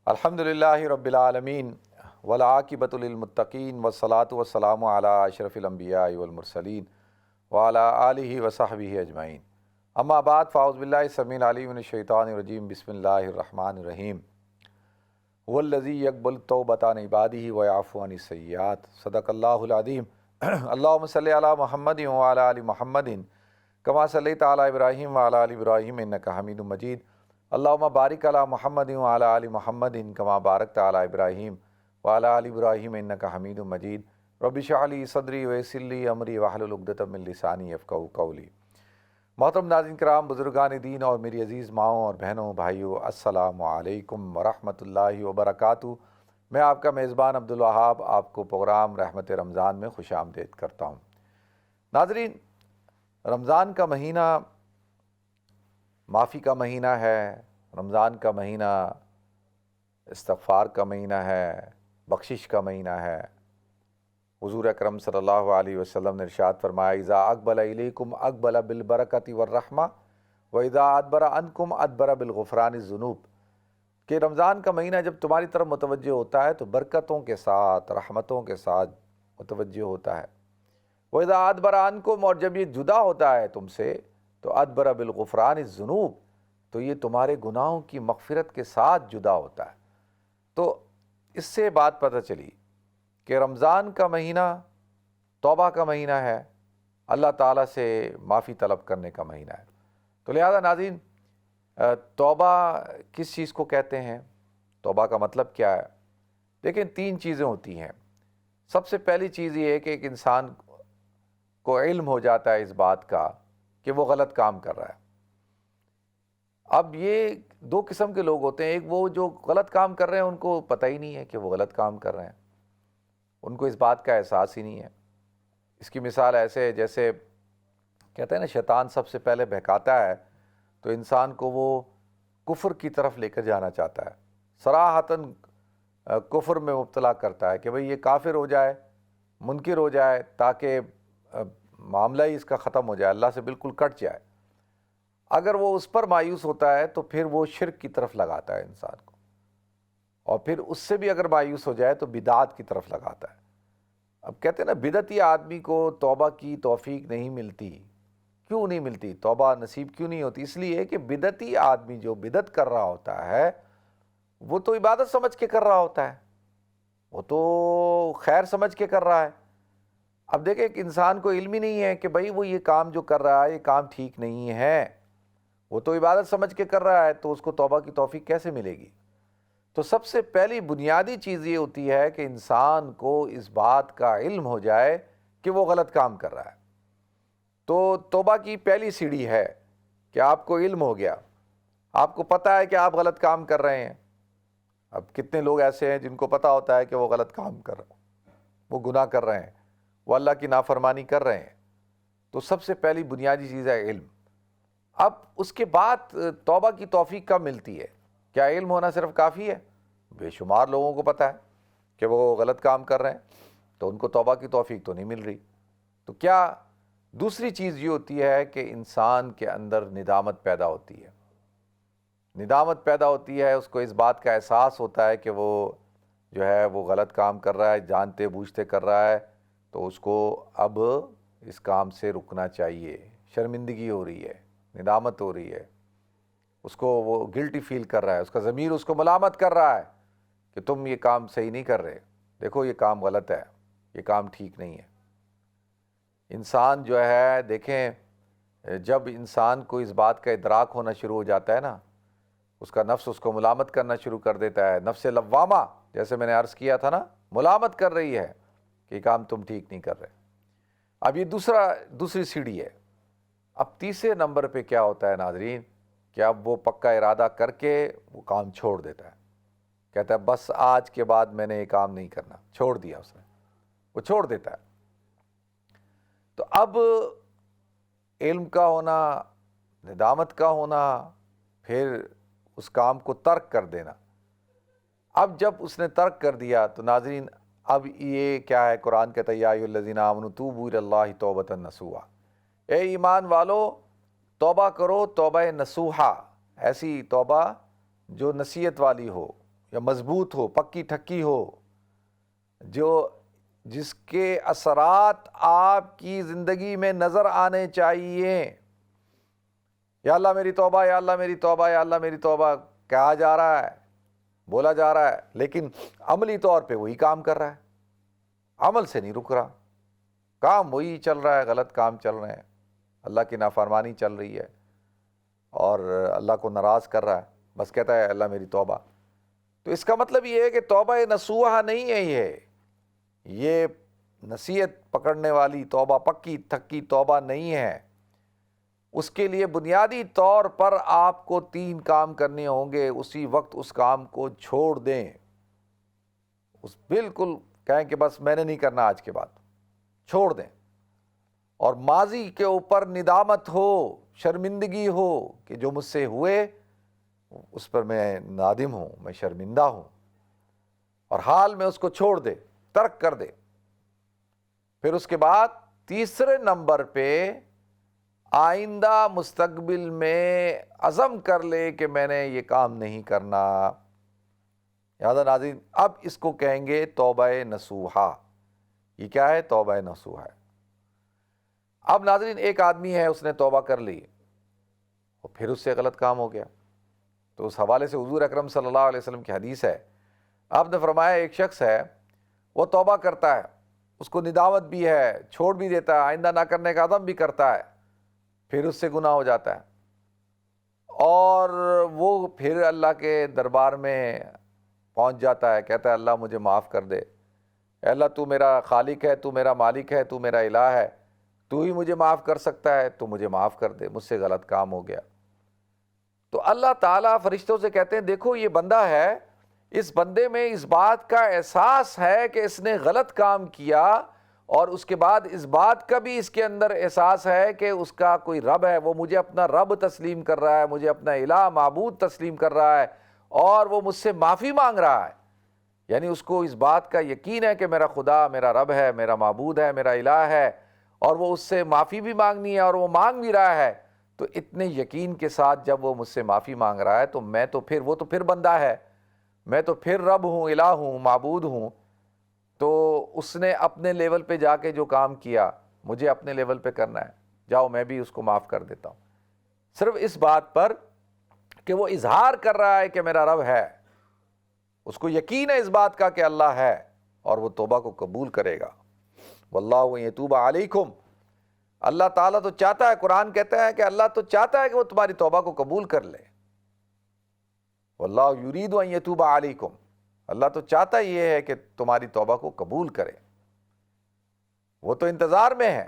الحمدللہ رب العالمین والعاقبۃ للمتقین والصلاۃ والسلام علی اشرف الانبیاء والمرسلین وعلی آلہ وصحبہ اجمعین، اما بعد فاعوذ باللہ السمیع العلیم من الشیطان الرجیم، بسم اللہ الرحمن الرحیم۔ هو الذی یقبل التوبۃ عن عبادہ ویعفو عن السیئات، صدق اللہ العظیم۔ اللہم صلی علی محمد وعلی آل محمد کما صلیت علی ابراہیم وعلی آل ابراہیم انک حمید مجید۔ اللہم بارک علی محمد وعلی آل محمد کما بارکت علی ابراہیم وعلی آل ابراہیم انک حمید مجید۔ رب اشرح لی صدری ویسر لی امری واحلل عقدۃ من لسانی یفقہوا قولی۔ محترم ناظرین کرام، بزرگان دین اور میری عزیز ماؤں اور بہنوں بھائیوں، السلام علیکم ورحمۃ اللہ وبرکاتہ۔ میں آپ کا میزبان عبدالوہاب آپ کو پروگرام رحمت رمضان میں خوش آمدید کرتا ہوں۔ ناظرین، رمضان کا مہینہ معافی کا مہینہ ہے، رمضان کا مہینہ استغفار کا مہینہ ہے، بخشش کا مہینہ ہے۔ حضور اکرم صلی اللہ علیہ وسلم نے ارشاد فرمایا، اذا اقبل الیکم اقبل بالبرکۃ والرحمہ واذا ادبر عنکم ادبر بالغفران الذنوب، کہ رمضان کا مہینہ جب تمہاری طرف متوجہ ہوتا ہے تو برکتوں کے ساتھ، رحمتوں کے ساتھ متوجہ ہوتا ہے۔ واذا ادبر عنکم، اور جب یہ جدا ہوتا ہے تم سے تو ادبر بالغفران الذنوب، تو یہ تمہارے گناہوں کی مغفرت کے ساتھ جدا ہوتا ہے۔ تو اس سے بات پتہ چلی کہ رمضان کا مہینہ توبہ کا مہینہ ہے، اللہ تعالیٰ سے معافی طلب کرنے کا مہینہ ہے۔ تو لہذا ناظرین، توبہ کس چیز کو کہتے ہیں؟ توبہ کا مطلب کیا ہے؟ دیکھیں، تین چیزیں ہوتی ہیں۔ سب سے پہلی چیز یہ ہے کہ ایک انسان کو علم ہو جاتا ہے اس بات کا کہ وہ غلط کام کر رہا ہے۔ اب یہ دو قسم کے لوگ ہوتے ہیں، ایک وہ جو غلط کام کر رہے ہیں ان کو پتہ ہی نہیں ہے کہ وہ غلط کام کر رہے ہیں، ان کو اس بات کا احساس ہی نہیں ہے۔ اس کی مثال ایسے ہے جیسے کہتے ہیں نا، شیطان سب سے پہلے بہکاتا ہے تو انسان کو وہ کفر کی طرف لے کر جانا چاہتا ہے، صراحتاً کفر میں مبتلا کرتا ہے کہ بھئی یہ کافر ہو جائے، منکر ہو جائے، تاکہ معاملہ ہی اس کا ختم ہو جائے، اللہ سے بالکل کٹ جائے۔ اگر وہ اس پر مایوس ہوتا ہے تو پھر وہ شرک کی طرف لگاتا ہے انسان کو، اور پھر اس سے بھی اگر مایوس ہو جائے تو بدعات کی طرف لگاتا ہے۔ اب کہتے ہیں نا، بدعتی آدمی کو توبہ کی توفیق نہیں ملتی۔ کیوں نہیں ملتی؟ توبہ نصیب کیوں نہیں ہوتی؟ اس لیے کہ بدعتی آدمی جو بدعت کر رہا ہوتا ہے وہ تو عبادت سمجھ کے کر رہا ہوتا ہے، وہ تو خیر سمجھ کے کر رہا ہے۔ اب دیکھیں، ایک انسان کو علم ہی نہیں ہے کہ بھئی وہ یہ کام جو کر رہا ہے یہ کام ٹھیک نہیں ہے، وہ تو عبادت سمجھ کے کر رہا ہے، تو اس کو توبہ کی توفیق کیسے ملے گی؟ تو سب سے پہلی بنیادی چیز یہ ہوتی ہے کہ انسان کو اس بات کا علم ہو جائے کہ وہ غلط کام کر رہا ہے۔ تو توبہ کی پہلی سیڑھی ہے کہ آپ کو علم ہو گیا، آپ کو پتہ ہے کہ آپ غلط کام کر رہے ہیں۔ اب کتنے لوگ ایسے ہیں جن کو پتہ ہوتا ہے کہ وہ غلط کام کر رہے ہیں، وہ گناہ کر رہے ہیں، وہ اللہ کی نافرمانی کر رہے ہیں۔ تو سب سے پہلی بنیادی چیز ہے علم۔ اب اس کے بعد توبہ کی توفیق کب ملتی ہے؟ کیا علم ہونا صرف کافی ہے؟ بے شمار لوگوں کو پتہ ہے کہ وہ غلط کام کر رہے ہیں تو ان کو توبہ کی توفیق تو نہیں مل رہی۔ تو کیا دوسری چیز یہ ہوتی ہے کہ انسان کے اندر ندامت پیدا ہوتی ہے۔ ندامت پیدا ہوتی ہے، اس کو اس بات کا احساس ہوتا ہے کہ وہ جو ہے وہ غلط کام کر رہا ہے، جانتے بوجھتے کر رہا ہے، تو اس کو اب اس کام سے رکنا چاہیے۔ شرمندگی ہو رہی ہے، ندامت ہو رہی ہے، اس کو وہ گلٹی فیل کر رہا ہے، اس کا ضمیر اس کو ملامت کر رہا ہے کہ تم یہ کام صحیح نہیں کر رہے، دیکھو یہ کام غلط ہے، یہ کام ٹھیک نہیں ہے۔ انسان جو ہے، دیکھیں، جب انسان کو اس بات کا ادراک ہونا شروع ہو جاتا ہے نا، اس کا نفس اس کو ملامت کرنا شروع کر دیتا ہے، نفس لوامہ جیسے میں نے عرض کیا تھا نا، ملامت کر رہی ہے کہ یہ کام تم ٹھیک نہیں کر رہے۔ اب یہ دوسری سیڑھی ہے۔ اب تیسرے نمبر پہ کیا ہوتا ہے ناظرین، کہ اب وہ پکا ارادہ کر کے وہ کام چھوڑ دیتا ہے کہتا ہے بس آج کے بعد میں نے یہ کام نہیں کرنا، چھوڑ دیا اس نے، وہ چھوڑ دیتا ہے۔ تو اب علم کا ہونا، ندامت کا ہونا، پھر اس کام کو ترک کر دینا۔ اب جب اس نے ترک کر دیا تو ناظرین اب یہ کیا ہے؟ قرآن کہتا ہے یا ایھا الذین آمنوا توبوا الی اللہ توبۃ نصوحا، اے ایمان والو توبہ کرو توبہ نصوحا، ایسی توبہ جو نصیحت والی ہو یا مضبوط ہو، پکی ٹھکی ہو، جس کے اثرات آپ کی زندگی میں نظر آنے چاہیے۔ یا اللہ میری توبہ، یا اللہ میری توبہ، یا اللہ میری توبہ کہا جا رہا ہے، بولا جا رہا ہے، لیکن عملی طور پہ وہی کام کر رہا ہے، عمل سے نہیں رک رہا، کام وہی چل رہا ہے، غلط کام چل رہے ہیں، اللہ کی نافرمانی چل رہی ہے اور اللہ کو ناراض کر رہا ہے، بس کہتا ہے اللہ میری توبہ۔ تو اس کا مطلب یہ ہے کہ توبہ نصوحہ نہیں ہے، یہ نصیحت پکڑنے والی توبہ، پکی تھکی توبہ نہیں ہے۔ اس کے لیے بنیادی طور پر آپ کو 3 کام کرنے ہوں گے، اسی وقت اس کام کو چھوڑ دیں، بالکل کہیں کہ بس میں نے نہیں کرنا آج کے بعد، چھوڑ دیں، اور ماضی کے اوپر ندامت ہو، شرمندگی ہو کہ جو مجھ سے ہوئے اس پر میں نادم ہوں، میں شرمندہ ہوں، اور حال میں اس کو چھوڑ دے، ترک کر دے۔ پھر اس کے بعد تیسرے نمبر پہ آئندہ مستقبل میں عزم کر لے کہ میں نے یہ کام نہیں کرنا۔ لہٰذا ناظرین اب اس کو کہیں گے توبہ نصوحہ۔ یہ کیا ہے؟ توبہ نصوحہ ہے۔ اب ناظرین ایک آدمی ہے، اس نے توبہ کر لی اور پھر اس سے غلط کام ہو گیا، تو اس حوالے سے حضور اکرم صلی اللہ علیہ وسلم کی حدیث ہے، آپ نے فرمایا ایک شخص ہے، وہ توبہ کرتا ہے، اس کو ندامت بھی ہے، چھوڑ بھی دیتا ہے، آئندہ نہ کرنے کا عزم بھی کرتا ہے، پھر اس سے گناہ ہو جاتا ہے، اور وہ پھر اللہ کے دربار میں پہنچ جاتا ہے، کہتا ہے اللہ مجھے معاف کر دے، اے اللہ تو میرا خالق ہے، تو میرا مالک ہے، تو میرا الہ ہے، تو ہی مجھے معاف کر سکتا ہے، تو مجھے معاف کر دے، مجھ سے غلط کام ہو گیا۔ تو اللہ تعالیٰ فرشتوں سے کہتے ہیں دیکھو یہ بندہ ہے، اس بندے میں اس بات کا احساس ہے کہ اس نے غلط کام کیا، اور اس کے بعد اس بات کا بھی اس کے اندر احساس ہے کہ اس کا کوئی رب ہے، وہ مجھے اپنا رب تسلیم کر رہا ہے، مجھے اپنا الہ معبود تسلیم کر رہا ہے، اور وہ مجھ سے معافی مانگ رہا ہے، یعنی اس کو اس بات کا یقین ہے کہ میرا خدا میرا رب ہے، میرا معبود ہے، میرا الہ ہے، اور وہ اس سے معافی بھی مانگنی ہے اور وہ مانگ بھی رہا ہے۔ تو اتنے یقین کے ساتھ جب وہ مجھ سے معافی مانگ رہا ہے تو میں تو پھر وہ تو پھر بندہ ہے، میں تو پھر رب ہوں، الہ ہوں، معبود ہوں، تو اس نے اپنے لیول پہ جا کے جو کام کیا مجھے اپنے لیول پہ کرنا ہے، جاؤ میں بھی اس کو معاف کر دیتا ہوں، صرف اس بات پر کہ وہ اظہار کر رہا ہے کہ میرا رب ہے، اس کو یقین ہے اس بات کا کہ اللہ ہے، اور وہ توبہ کو قبول کرے گا۔ واللہ یتوب علیکم، اللہ تعالیٰ تو چاہتا ہے، قرآن کہتا ہے کہ اللہ تو چاہتا ہے کہ وہ تمہاری توبہ کو قبول کر لے۔ واللہ یرید ان یتوب علیکم، اللہ تو چاہتا یہ ہے کہ تمہاری توبہ کو قبول کرے، وہ تو انتظار میں ہے۔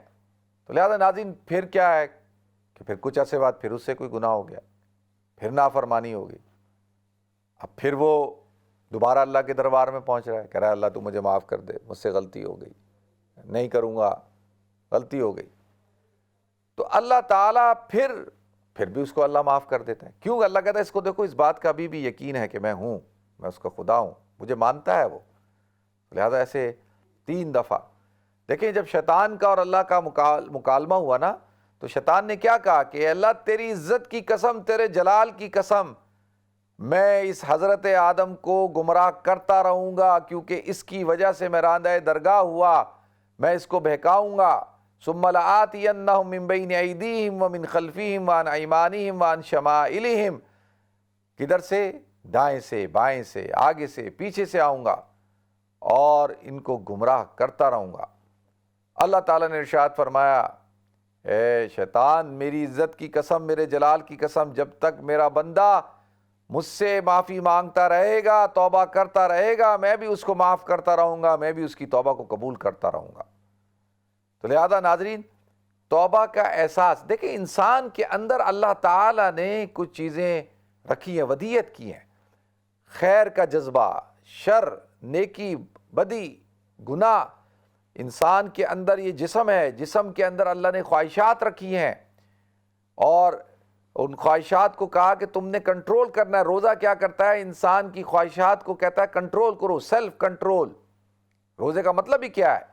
تو لہذا ناظرین پھر کیا ہے کہ پھر کچھ عرصے بعد پھر اس سے کوئی گناہ ہو گیا، پھر نافرمانی ہوگی، اب پھر وہ دوبارہ اللہ کے دربار میں پہنچ رہا ہے، کہہ رہا ہے اللہ تو مجھے معاف کر دے، مجھ سے غلطی ہو گئی، نہیں کروں گا، غلطی ہو گئی۔ تو اللہ تعالیٰ پھر بھی اس کو اللہ معاف کر دیتا ہے۔ کیوں؟ اللہ کہتا ہے اس کو دیکھو اس بات کا ابھی بھی یقین ہے کہ میں ہوں، میں اس کا خدا ہوں، مجھے مانتا ہے وہ، لہذا ایسے 3 دفعہ دیکھیں جب شیطان کا اور اللہ کا مکالمہ ہوا نا، تو شیطان نے کیا کہا کہ اللہ تیری عزت کی قسم، تیرے جلال کی قسم، میں اس حضرت آدم کو گمراہ کرتا رہوں گا، کیونکہ اس کی وجہ سے میں راندہ درگاہ ہوا، میں اس کو بہکاؤں گا، ثم لآتینہم من بین ایدیہم ومن خلفہم وعن ایمانہم وعن شمائلہم، کدھر سے؟ دائیں سے، بائیں سے، آگے سے، پیچھے سے آؤں گا اور ان کو گمراہ کرتا رہوں گا۔ اللہ تعالیٰ نے ارشاد فرمایا اے شیطان میری عزت کی قسم، میرے جلال کی قسم، جب تک میرا بندہ مجھ سے معافی مانگتا رہے گا، توبہ کرتا رہے گا، میں بھی اس کو معاف کرتا رہوں گا، میں بھی اس کی توبہ کو قبول کرتا رہوں گا۔ تو لہذا ناظرین توبہ کا احساس دیکھیں، انسان کے اندر اللہ تعالیٰ نے کچھ چیزیں رکھی ہیں، ودیعت کی ہیں، خیر کا جذبہ، شر، نیکی، بدی، گناہ، انسان کے اندر یہ جسم ہے، جسم کے اندر اللہ نے خواہشات رکھی ہیں، اور ان خواہشات کو کہا کہ تم نے کنٹرول کرنا ہے۔ روزہ کیا کرتا ہے؟ انسان کی خواہشات کو کہتا ہے کنٹرول کرو، سیلف کنٹرول۔ روزے کا مطلب ہی کیا ہے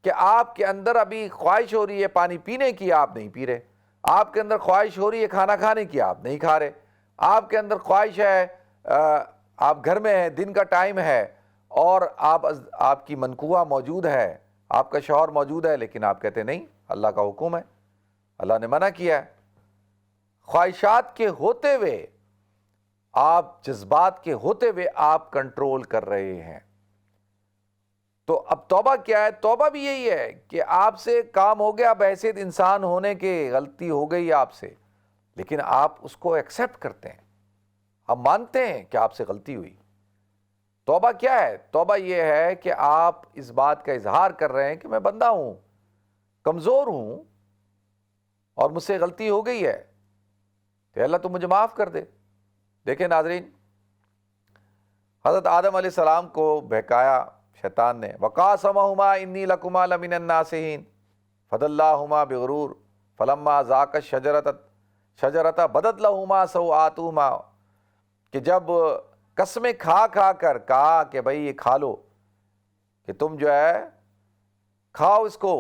کہ آپ کے اندر ابھی خواہش ہو رہی ہے پانی پینے کی، آپ نہیں پی رہے۔ آپ کے اندر خواہش ہو رہی ہے کھانا کھانے کی، آپ نہیں کھا رہے۔ آپ کے اندر خواہش ہے، آپ گھر میں ہیں، دن کا ٹائم ہے، اور آپ کی منقوہ موجود ہے، آپ کا شوہر موجود ہے، لیکن آپ کہتے نہیں، اللہ کا حکم ہے، اللہ نے منع کیا ہے۔ خواہشات کے ہوتے ہوئے، آپ جذبات کے ہوتے ہوئے آپ کنٹرول کر رہے ہیں۔ تو اب توبہ کیا ہے؟ توبہ بھی یہی ہے کہ آپ سے کام ہو گیا، بحیثیت انسان ہونے کے غلطی ہو گئی آپ سے، لیکن آپ اس کو ایکسیپٹ کرتے ہیں، آپ مانتے ہیں کہ آپ سے غلطی ہوئی۔ توبہ کیا ہے؟ توبہ یہ ہے کہ آپ اس بات کا اظہار کر رہے ہیں کہ میں بندہ ہوں، کمزور ہوں، اور مجھ سے غلطی ہو گئی ہے، تو اللہ تو مجھے معاف کر دے۔ دیکھیں ناظرین، حضرت آدم علیہ السلام کو بہکایا شیطان نے، وَقَاسَمَهُمَا إِنِّي لَكُمَا لَمِنَ النَّاصِحِينَ فَدَلَّاهُمَا بِغُرُورٍ فَلَمَّا ذَاقَا الشَّجَرَةَ بَدَتْ لَهُمَا سَوْآتُهُمَا، کہ جب قسمیں کھا کھا کر کہا کہ بھئی یہ کھا لو، کہ تم جو ہے کھاؤ اس کو،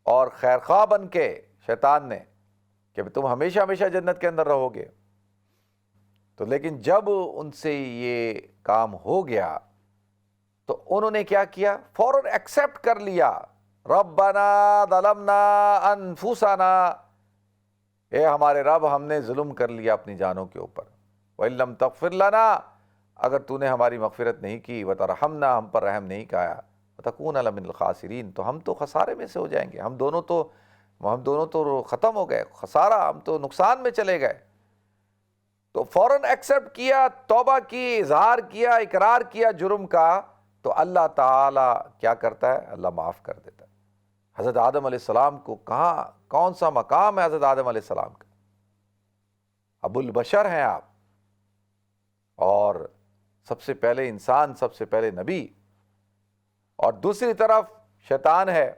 اور خیرخواہ بن کے شیطان نے کہ تم ہمیشہ ہمیشہ جنت کے اندر رہو گے، تو لیکن جب ان سے یہ کام ہو گیا تو انہوں نے کیا کیا؟ فوراً ایکسیپٹ کر لیا، ربنا ظلمنا انفسنا، اے ہمارے رب ہم نے ظلم کر لیا اپنی جانوں کے اوپر، وَإِن لَّمْ تَغْفِرْ لَنَا، اگر تو نے ہماری مغفرت نہیں کی، وَتَرْحَمْنَا، ہم پر رحم نہیں کایا، وَتَكُونَ لَمِنَ الْخَاسِرِينَ، تو ہم تو خسارے میں سے ہو جائیں گے، ہم دونوں تو ختم ہو گئے، خسارہ، ہم تو نقصان میں چلے گئے۔ تو فوراً ایکسیپٹ کیا، توبہ کی، اظہار کیا، اقرار کیا جرم کا، تو اللہ تعالیٰ کیا کرتا ہے؟ اللہ معاف کر دیتا ہے۔ حضرت آدم علیہ السلام کو کہاں، کون سا مقام ہے حضرت آدم علیہ السلام کا؟ ابو البشر ہیں آپ، اور سب سے پہلے انسان، سب سے پہلے نبی، اور دوسری طرف شیطان ہے،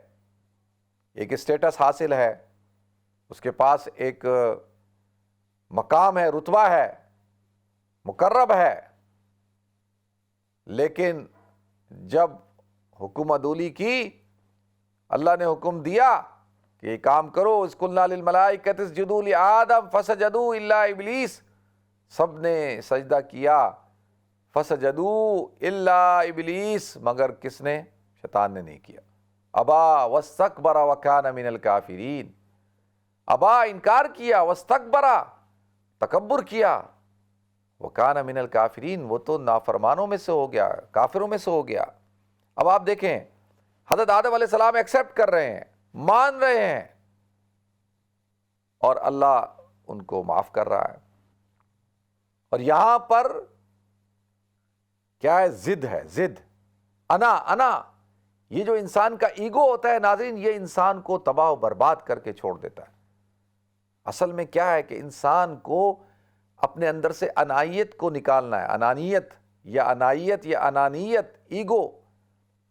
ایک اسٹیٹس حاصل ہے، اس کے پاس ایک مقام ہے، رتبہ ہے، مقرب ہے، لیکن جب حکم عدولی کی، اللہ نے حکم دیا کہ یہ کام کرو، اذ قلنا للملائکۃ اسجدوا لآدم فسجدوا الا ابلیس، سب نے سجدہ کیا، فسجدوا الا ابلیس، مگر کس نے؟ شیطان نے نہیں کیا۔ ابا واستکبر وکان من الکافرین، ابا انکار کیا، واستکبر تکبر کیا، وکان من الکافرین، وہ تو نافرمانوں میں سے ہو گیا، کافروں میں سے ہو گیا۔ اب آپ دیکھیں، حضرت آدم علیہ السلام ایکسیپٹ کر رہے ہیں، مان رہے ہیں، اور اللہ ان کو معاف کر رہا ہے۔ اور یہاں پر کیا ہے؟ ضد ہے، ضد، انا، یہ جو انسان کا ایگو ہوتا ہے ناظرین، یہ انسان کو تباہ و برباد کر کے چھوڑ دیتا ہے۔ اصل میں کیا ہے کہ انسان کو اپنے اندر سے انائیت کو نکالنا ہے، انانیت یا انانیت، ایگو،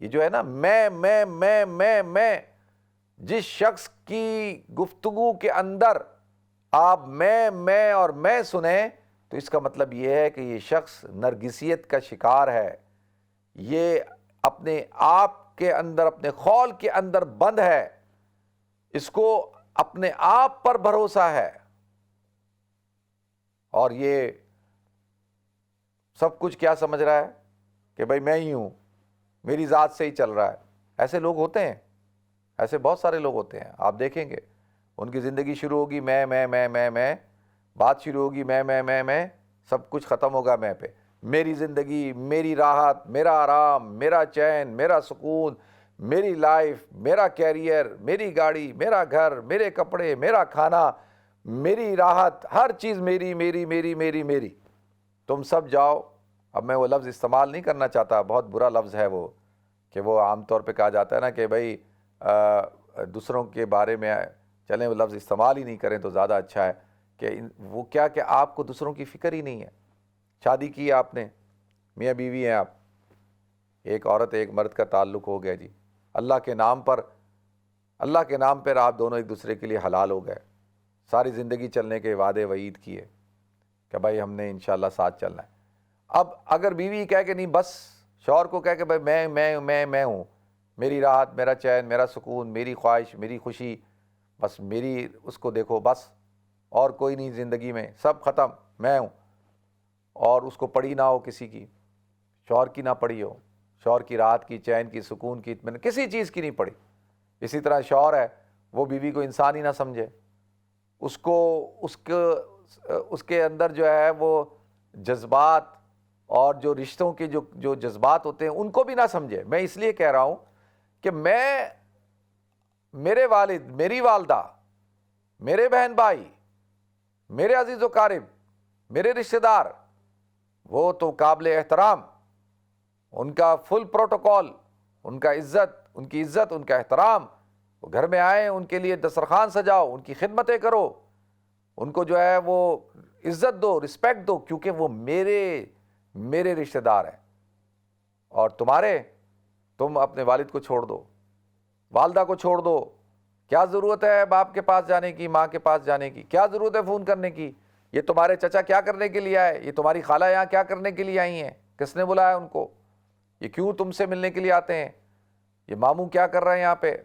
یہ جو ہے نا، میں، جس شخص کی گفتگو کے اندر آپ میں اور میں سنیں، تو اس کا مطلب یہ ہے کہ یہ شخص نرگسیت کا شکار ہے، یہ اپنے آپ کے اندر، اپنے خول کے اندر بند ہے، اس کو اپنے آپ پر بھروسہ ہے، اور یہ سب کچھ کیا سمجھ رہا ہے کہ بھئی میں ہی ہوں، میری ذات سے ہی چل رہا ہے۔ ایسے لوگ ہوتے ہیں، ایسے بہت سارے لوگ ہوتے ہیں، آپ دیکھیں گے ان کی زندگی شروع ہوگی میں، بات شروع ہوگی میں، سب کچھ ختم ہوگا میں پہ، میری زندگی، میری راحت، میرا آرام، میرا چین، میرا سکون، میری لائف، میرا کیریئر، میری گاڑی، میرا گھر، میرے کپڑے، میرا کھانا، میری راحت، ہر چیز میری۔ تم سب جاؤ، اب میں وہ لفظ استعمال نہیں کرنا چاہتا، بہت برا لفظ ہے وہ، کہ وہ عام طور پہ کہا جاتا ہے نا کہ بھئی دوسروں کے بارے میں چلیں وہ لفظ استعمال ہی نہیں کریں تو زیادہ اچھا ہے، کہ وہ کیا کہ آپ کو دوسروں کی فکر ہی نہیں ہے۔ شادی کی آپ نے، میاں بیوی ہیں آپ، ایک عورت ایک مرد کا تعلق ہو گیا جی، اللہ کے نام پر آپ دونوں ایک دوسرے کے لیے حلال ہو گئے، ساری زندگی چلنے کے وعدے وعید کیے کہ بھائی ہم نے انشاءاللہ ساتھ چلنا ہے۔ اب اگر بیوی کہے کہ نہیں، بس شوہر کو کہے کہ بھائی میں ہوں، میری راحت، میرا چین، میرا سکون، میری خواہش، میری خوشی، بس میری اس کو دیکھو، بس اور کوئی نہیں زندگی میں، سب ختم، میں ہوں، اور اس کو پڑی نہ ہو کسی کی، شوہر کی نہ پڑی ہو، شوہر کی راحت کی، چین کی، سکون کی، اطمینان کسی چیز کی نہیں پڑی۔ اسی طرح شوہر ہے وہ بیوی کو انسان ہی نہ سمجھے، اس کے اندر جو ہے وہ جذبات اور جو رشتوں کے جو جذبات ہوتے ہیں ان کو بھی نہ سمجھے۔ میں اس لیے کہہ رہا ہوں کہ میرے والد، میری والدہ، میرے بہن بھائی، میرے عزیز و قارب، میرے رشتہ دار، وہ تو قابل احترام، ان کا فل پروٹوکول، ان کی عزت، ان کا احترام، وہ گھر میں آئیں ان کے لیے دسترخوان سجاؤ، ان کی خدمتیں کرو، ان کو جو ہے وہ عزت دو، رسپیکٹ دو، کیونکہ وہ میرے رشتہ دار ہیں۔ اور تم اپنے والد کو چھوڑ دو، والدہ کو چھوڑ دو، کیا ضرورت ہے باپ کے پاس جانے کی، ماں کے پاس جانے کی، کیا ضرورت ہے فون کرنے کی؟ یہ تمہارے چچا کیا کرنے کے لیے آئے؟ یہ تمہاری خالہ یہاں کیا کرنے کے لیے آئی ہیں؟ کس نے بلایا ان کو؟ یہ کیوں تم سے ملنے کے لیے آتے ہیں؟ یہ ماموں کیا کر رہے ہیں یہاں پہ؟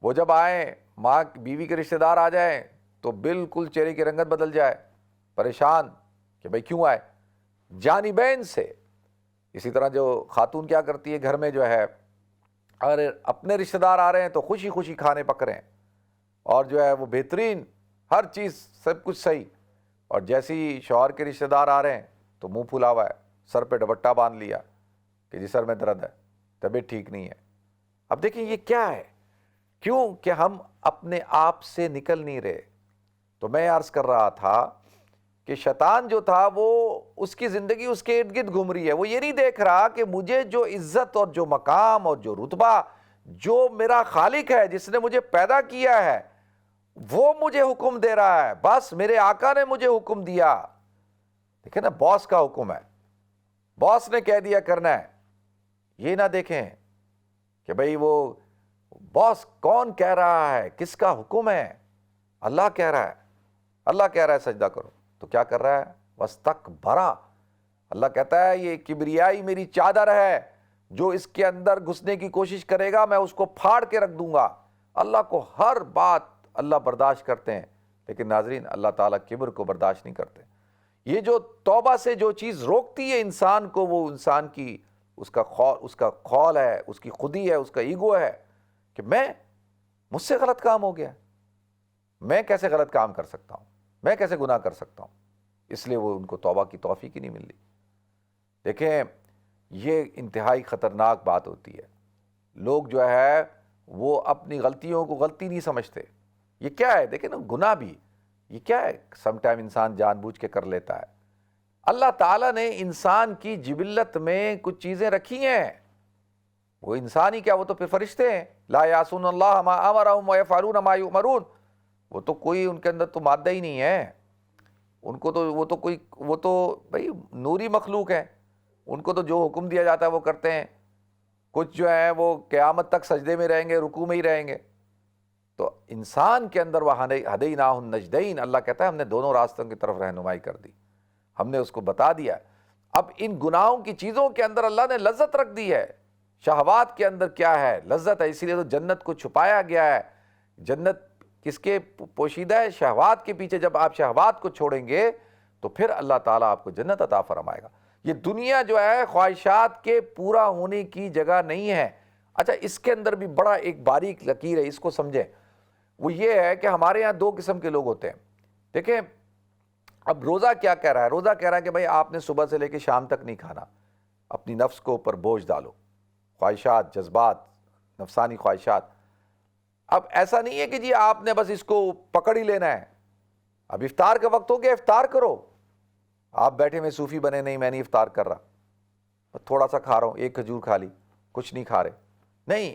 وہ جب آئیں، ماں بیوی کے رشتہ دار آ جائیں تو بالکل چہرے کی رنگت بدل جائے، پریشان کہ بھئی کیوں آئے، جانبین سے۔ اسی طرح جو خاتون کیا کرتی ہے گھر میں جو ہے، اگر اپنے رشتہ دار آ رہے ہیں تو خوشی خوشی کھانے پک رہے ہیں، اور جو ہے وہ بہترین، ہر چیز سب کچھ صحیح، اور جیسے ہی شوہر کے رشتہ دار آ رہے ہیں تو منہ پھلا ہوا ہے، سر پہ دوپٹہ باندھ لیا کہ جی سر میں درد ہے، طبیعت ٹھیک نہیں ہے۔ اب دیکھیں یہ کیا ہے؟ کیوں کہ ہم اپنے آپ سے نکل نہیں رہے۔ تو میں عرض کر رہا تھا کہ شیطان جو تھا وہ اس کی زندگی اس کے ارد گرد گھوم رہی ہے، وہ یہ نہیں دیکھ رہا کہ مجھے جو عزت اور جو مقام اور جو رتبہ جو میرا خالق ہے، جس نے مجھے پیدا کیا ہے، وہ مجھے حکم دے رہا ہے، بس میرے آقا نے مجھے حکم دیا۔ دیکھیں نا، باس کا حکم ہے، باس نے کہہ دیا کرنا ہے، یہ نہ دیکھیں کہ بھئی وہ باس کون کہہ رہا ہے، کس کا حکم ہے؟ اللہ کہہ رہا ہے، اللہ کہہ رہا ہے سجدہ کرو، تو کیا کر رہا ہے؟ وَاسْتَكْبَرَ۔ اللہ کہتا ہے یہ کبریائی میری چادر ہے، جو اس کے اندر گھسنے کی کوشش کرے گا میں اس کو پھاڑ کے رکھ دوں گا۔ اللہ کو ہر بات اللہ برداشت کرتے ہیں، لیکن ناظرین اللہ تعالیٰ کبر کو برداشت نہیں کرتے۔ یہ جو توبہ سے جو چیز روکتی ہے انسان کو، وہ انسان کی اس کا خول ہے، اس کی خودی ہے، اس کا ایگو ہے کہ مجھ سے غلط کام ہو گیا، میں کیسے غلط کام کر سکتا ہوں، میں کیسے گناہ کر سکتا ہوں؟ اس لیے وہ ان کو توبہ کی توفیق ہی نہیں مل رہی۔ دیکھیں یہ انتہائی خطرناک بات ہوتی ہے، لوگ جو ہے وہ اپنی غلطیوں کو غلطی نہیں سمجھتے۔ یہ کیا ہے؟ دیکھیں نا، گناہ بھی یہ کیا ہے؟ سم ٹائم انسان جان بوجھ کے کر لیتا ہے۔ اللہ تعالیٰ نے انسان کی جبلت میں کچھ چیزیں رکھی ہیں، وہ انسان ہی کیا، وہ تو پھر فرشتے ہیں، لا یعصون اللہ ما امرہم ویفعلون ما یؤمرون، وہ تو کوئی ان کے اندر تو مادہ ہی نہیں ہے، ان کو تو وہ تو بھئی نوری مخلوق ہیں، ان کو تو جو حکم دیا جاتا ہے وہ کرتے ہیں۔ کچھ جو ہے وہ قیامت تک سجدے میں رہیں گے، رکوع میں ہی رہیں گے۔ تو انسان کے اندر وَہَدَيْنَاهُ النَّجْدَيْنِ، اللہ کہتا ہے ہم نے دونوں راستوں کی طرف رہنمائی کر دی، ہم نے اس کو بتا دیا۔ اب ان گناہوں کی چیزوں کے اندر اللہ نے لذت رکھ دی ہے، شہوات کے اندر کیا ہے؟ لذت ہے، اسی لیے تو جنت کو چھپایا گیا ہے۔ جنت کس کے پوشیدہ ہے؟ شہوات کے پیچھے۔ جب آپ شہوات کو چھوڑیں گے تو پھر اللہ تعالیٰ آپ کو جنت عطا فرمائے گا۔ یہ دنیا جو ہے خواہشات کے پورا ہونے کی جگہ نہیں ہے۔ اچھا، اس کے اندر بھی بڑا ایک باریک لکیر ہے، اس کو سمجھیں۔ وہ یہ ہے کہ ہمارے ہاں دو قسم کے لوگ ہوتے ہیں۔ دیکھیں اب روزہ کیا کہہ رہا ہے؟ روزہ کہہ رہا ہے کہ بھئی آپ نے صبح سے لے کے شام تک نہیں کھانا، اپنی نفس کو اوپر بوجھ ڈالو، خواہشات، جذبات، نفسانی خواہشات۔ اب ایسا نہیں ہے کہ جی آپ نے بس اس کو پکڑ ہی لینا ہے، اب افطار کا وقت ہو گیا افطار کرو، آپ بیٹھے میں صوفی بنے نہیں میں نہیں افطار کر رہا، تھوڑا سا کھا رہا ہوں، ایک کھجور کھا لی، کچھ نہیں کھا رہے۔ نہیں،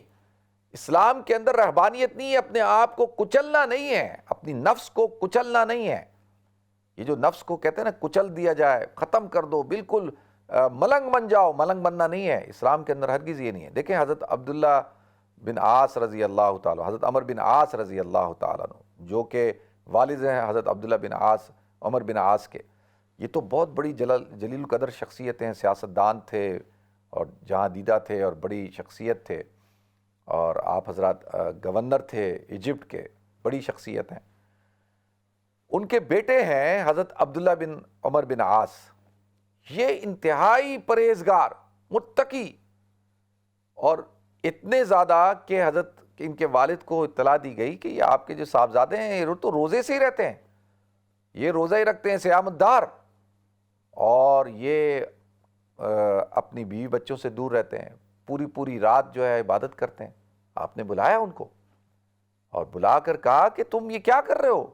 اسلام کے اندر رہبانیت نہیں ہے، اپنے آپ کو کچلنا نہیں ہے، اپنی نفس کو کچلنا نہیں ہے۔ یہ جو نفس کو کہتے ہیں نا کچل دیا جائے، ختم کر دو، بالکل ملنگ بن جاؤ. ملنگ بننا نہیں ہے اسلام کے اندر، ہرگز یہ نہیں ہے. دیکھیں حضرت عبداللہ بن عاص رضی اللہ تعالیٰ، حضرت عمر بن عاص رضی اللہ تعالیٰ عنہ، جو کہ والد ہیں حضرت عبداللہ بن عاص، عمر بن عاص کے. یہ تو بہت بڑی جلیل القدر شخصیتیں ہیں، سیاستدان تھے اور جہاں دیدہ تھے اور بڑی شخصیت تھے. اور آپ حضرات گورنر تھے ایجپٹ کے، بڑی شخصیت ہیں. ان کے بیٹے ہیں حضرت عبداللہ بن عمر بن عاص. یہ انتہائی پرہیزگار، متقی، اور اتنے زیادہ کہ حضرت ان کے والد کو اطلاع دی گئی کہ یہ آپ کے جو صاحبزادے ہیں یہ تو روزے سے ہی رہتے ہیں، یہ روزہ ہی رکھتے ہیں صیام الدہر، اور یہ اپنی بیوی بچوں سے دور رہتے ہیں، پوری رات جو ہے عبادت کرتے ہیں. آپ نے بلایا ان کو اور بلا کر کہا کہ تم یہ کیا کر رہے ہو،